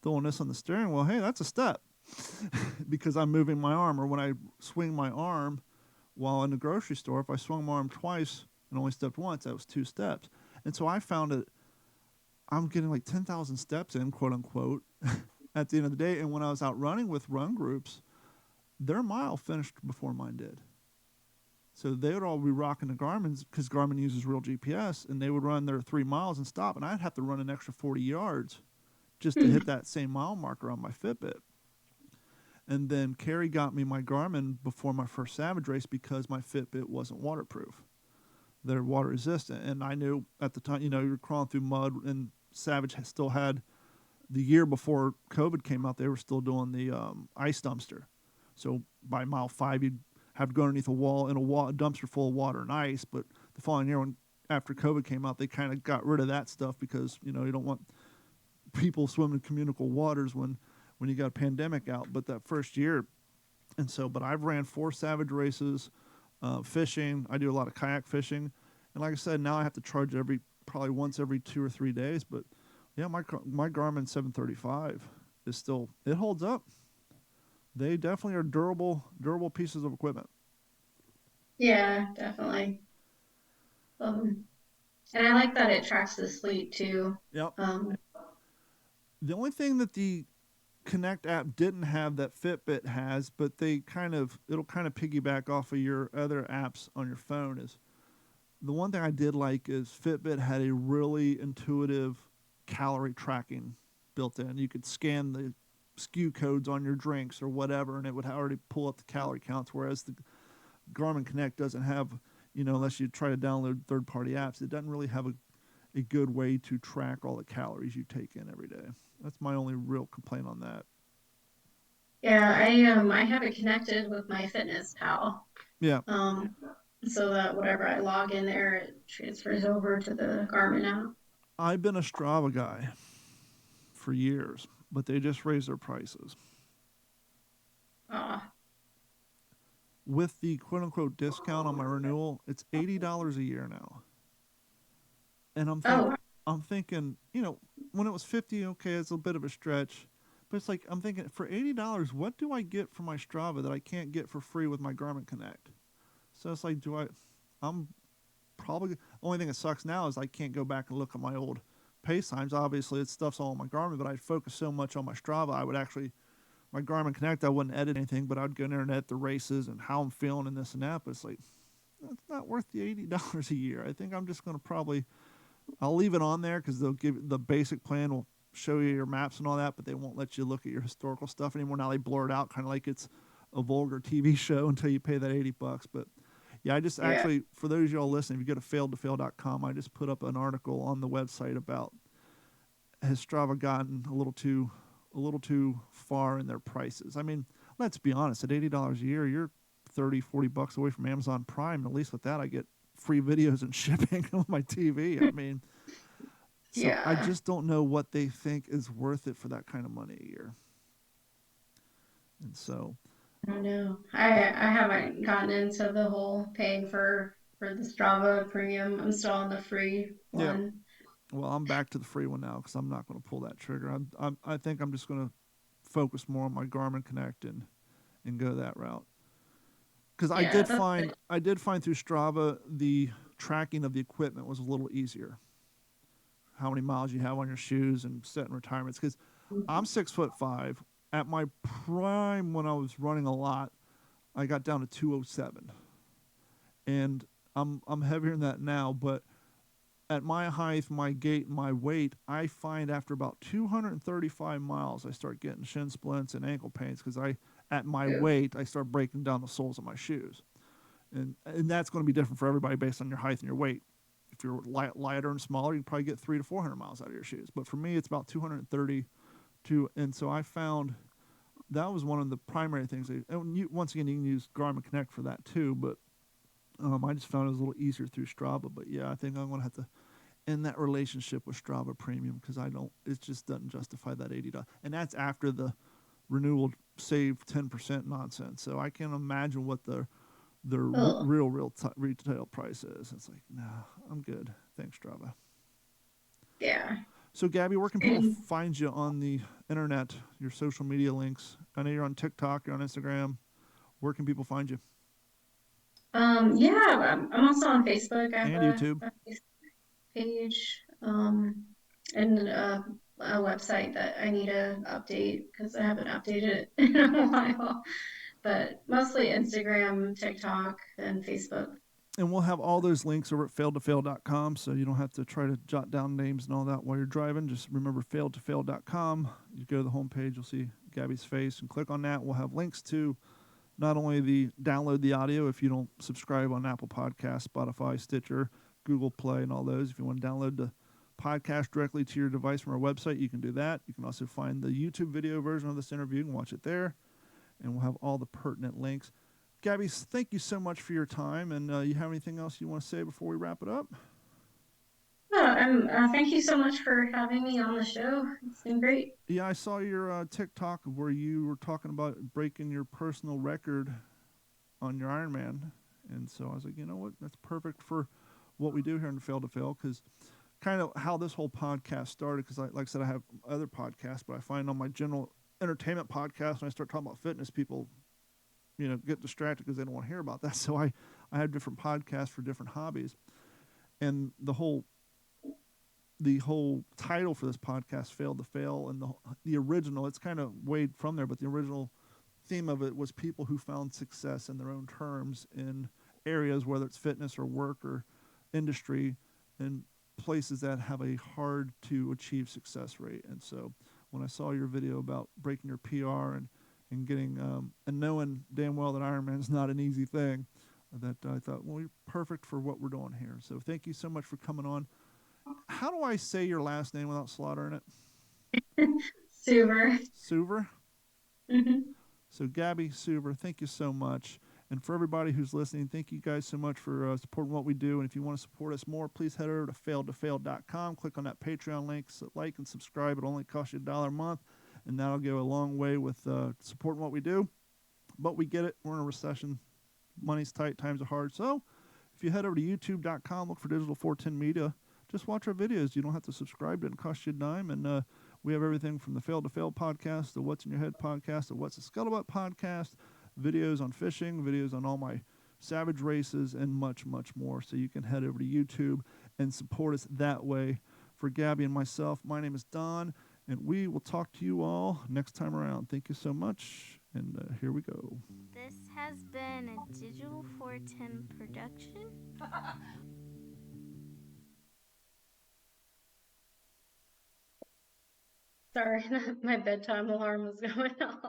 throwing this on the steering wheel, hey, that's a step because I'm moving my arm. Or when I swing my arm while in the grocery store, if I swung my arm twice and only stepped once, that was 2 steps. And so I found that I'm getting like 10,000 steps in, quote unquote, at the end of the day. And when I was out running with run groups, their mile finished before mine did. So they would all be rocking the Garmin's because Garmin uses real GPS, and they would run their 3 miles and stop, and I'd have to run an extra 40 yards just to Hmm. hit that same mile marker on my Fitbit. And then Carrie got me my Garmin before my first Savage race because my Fitbit wasn't waterproof. They're water resistant. And I knew at the time, you're crawling through mud, and Savage still had the year before COVID came out, they were still doing the ice dumpster. So by mile 5, you'd have to go underneath a wall in a dumpster full of water and ice. But the following year, after COVID came out, they kind of got rid of that stuff because you don't want people swimming in communicable waters when you got a pandemic out. But that first year, and so, but I've ran 4 Savage races, fishing. I do a lot of kayak fishing, and like I said, now I have to charge probably once every 2 or 3 days. But yeah, my Garmin 735 is still, it holds up. They definitely are durable pieces of equipment. Yeah, definitely. And I like that it tracks the sleep too. Yep. Um, The only thing that the Connect app didn't have that Fitbit has, but it'll kind of piggyback off of your other apps on your phone is the one thing I did like is Fitbit had a really intuitive calorie tracking built in. You could scan the SKU codes on your drinks or whatever, and it would already pull up the calorie counts. Whereas the Garmin Connect doesn't have, unless you try to download third-party apps, it doesn't really have a good way to track all the calories you take in every day. That's my only real complaint on that. yeah, I have it connected with my Fitness Pal. Yeah, Um, so that whatever I log in there, it transfers over to the Garmin app. I've been a Strava guy for years, but they just raised their prices. Uh, With the quote unquote discount on my renewal, it's $80 a year now. And oh, I'm thinking, when it was 50, okay, it's a bit of a stretch. But it's like I'm thinking for $80, what do I get for my Strava that I can't get for free with my Garmin Connect? So it's like, I'm probably the only thing that sucks now is I can't go back and look at my old pace times. Obviously, it's stuff's all on my Garmin, but I'd focus so much on my Strava, I would actually my Garmin Connect, I wouldn't edit anything, but I'd go in there and edit the races and how I'm feeling and this and that. But it's like that's not worth the $80 a year. I think I'm just going to I'll leave it on there because they'll give the basic plan will show you your maps and all that, but they won't let you look at your historical stuff anymore. Now they blur it out kind of like it's a vulgar TV show until you pay that $80. But yeah, I just yeah. actually, for those of y'all listening, if you go to failedtofail.com, I just put up an article on the website about has Strava gotten a little too far in their prices. I mean, let's be honest, at $80 a year, you're 30, $40 away from Amazon Prime. At least with that, I get free videos and shipping on my TV. I mean, so I Yeah. just don't know what they think is worth it for that kind of money a year. And so, I don't know. I haven't gotten into the whole paying for the Strava premium. I'm still on the free yeah, one. well, I'm back to the free one now because I'm not going to pull that trigger. I think I'm just going to focus more on my Garmin Connect and go that route. Because Yeah, that's good. I did find through Strava the tracking of the equipment was a little easier. How many miles you have on your shoes and setting retirements. Because I'm 6'5". At my prime when I was running a lot, I got down to 207, and I'm heavier than that now. But at my height, my gait, my weight, I find after about 235 miles, I start getting shin splints and ankle pains because at my Yeah. weight, I start breaking down the soles of my shoes. And that's going to be different for everybody based on your height and your weight. If you're lighter and smaller, you can probably get 300 to 400 miles out of your shoes. But for me, it's about 232. And so I found that was one of the primary things. Once again, you can use Garmin Connect for that too. But I just found it was a little easier through Strava. But yeah, I think I'm going to have to end that relationship with Strava Premium because it just doesn't justify that $80. And that's after the renewal save 10% nonsense. So I can't imagine what the Oh, real retail price is. It's like, no, I'm good. Thanks, Strava. yeah. So, Gabby, where can people find you on the internet, your social media links? I know you're on TikTok, you're on Instagram. Where can people find you? Yeah, I'm also on Facebook. I have And YouTube. a Facebook page, and a website that I need to update because I haven't updated it in a while. But mostly Instagram, TikTok, and Facebook. And we'll have all those links over at failedtofail.com, so you don't have to try to jot down names and all that while you're driving. Just remember failedtofail.com. You go to the homepage, you'll see Gabby's face, and click on that. We'll have links to not only the download the audio if you don't subscribe on Apple Podcasts, Spotify, Stitcher, Google Play, and all those. If you want to download the podcast directly to your device from our website, you can do that. You can also find the YouTube video version of this interview and watch it there. And we'll have all the pertinent links. Gabby, thank you so much for your time. And you have anything else you want to say before we wrap it up? Thank you so much for having me on the show. It's been great. Yeah, I saw your TikTok where you were talking about breaking your personal record on your Ironman. And so I was like, you know what? That's perfect for what we do here in Fail to Fail because kind of how this whole podcast started. Because, like I said, I have other podcasts, but I find on my general entertainment podcast and I start talking about fitness, people, get distracted because they don't want to hear about that. So I have different podcasts for different hobbies. And the whole title for this podcast, Failed to Fail, and the original, it's kind of weighed from there, but the original theme of it was people who found success in their own terms in areas, whether it's fitness or work or industry, and places that have a hard to achieve success rate. And so when I saw your video about breaking your PR and getting and knowing damn well that Ironman is not an easy thing, that I thought, well, you're perfect for what we're doing here. So thank you so much for coming on. How do I say your last name without slaughtering it? Suver. Suver? Mm-hmm. So Gabby Suver, thank you so much. And for everybody who's listening, thank you guys so much for supporting what we do. And if you want to support us more, please head over to failedtofail.com. Click on that Patreon link, like and subscribe. It only costs you $1 a month, and that'll go a long way with supporting what we do. But we get it. We're in a recession. Money's tight. Times are hard. So if you head over to youtube.com, look for Digital 410 Media. Just watch our videos. You don't have to subscribe. It doesn't cost you a dime. And we have everything from the Fail to Fail podcast, the What's in Your Head podcast, the What's a Scuttlebutt podcast, videos on fishing, videos on all my savage races, and much, much more. So you can head over to YouTube and support us that way. For Gabby and myself, my name is Don, and we will talk to you all next time around. Thank you so much, and here we go. This has been a Digital 410 production. Sorry, my bedtime alarm was going off.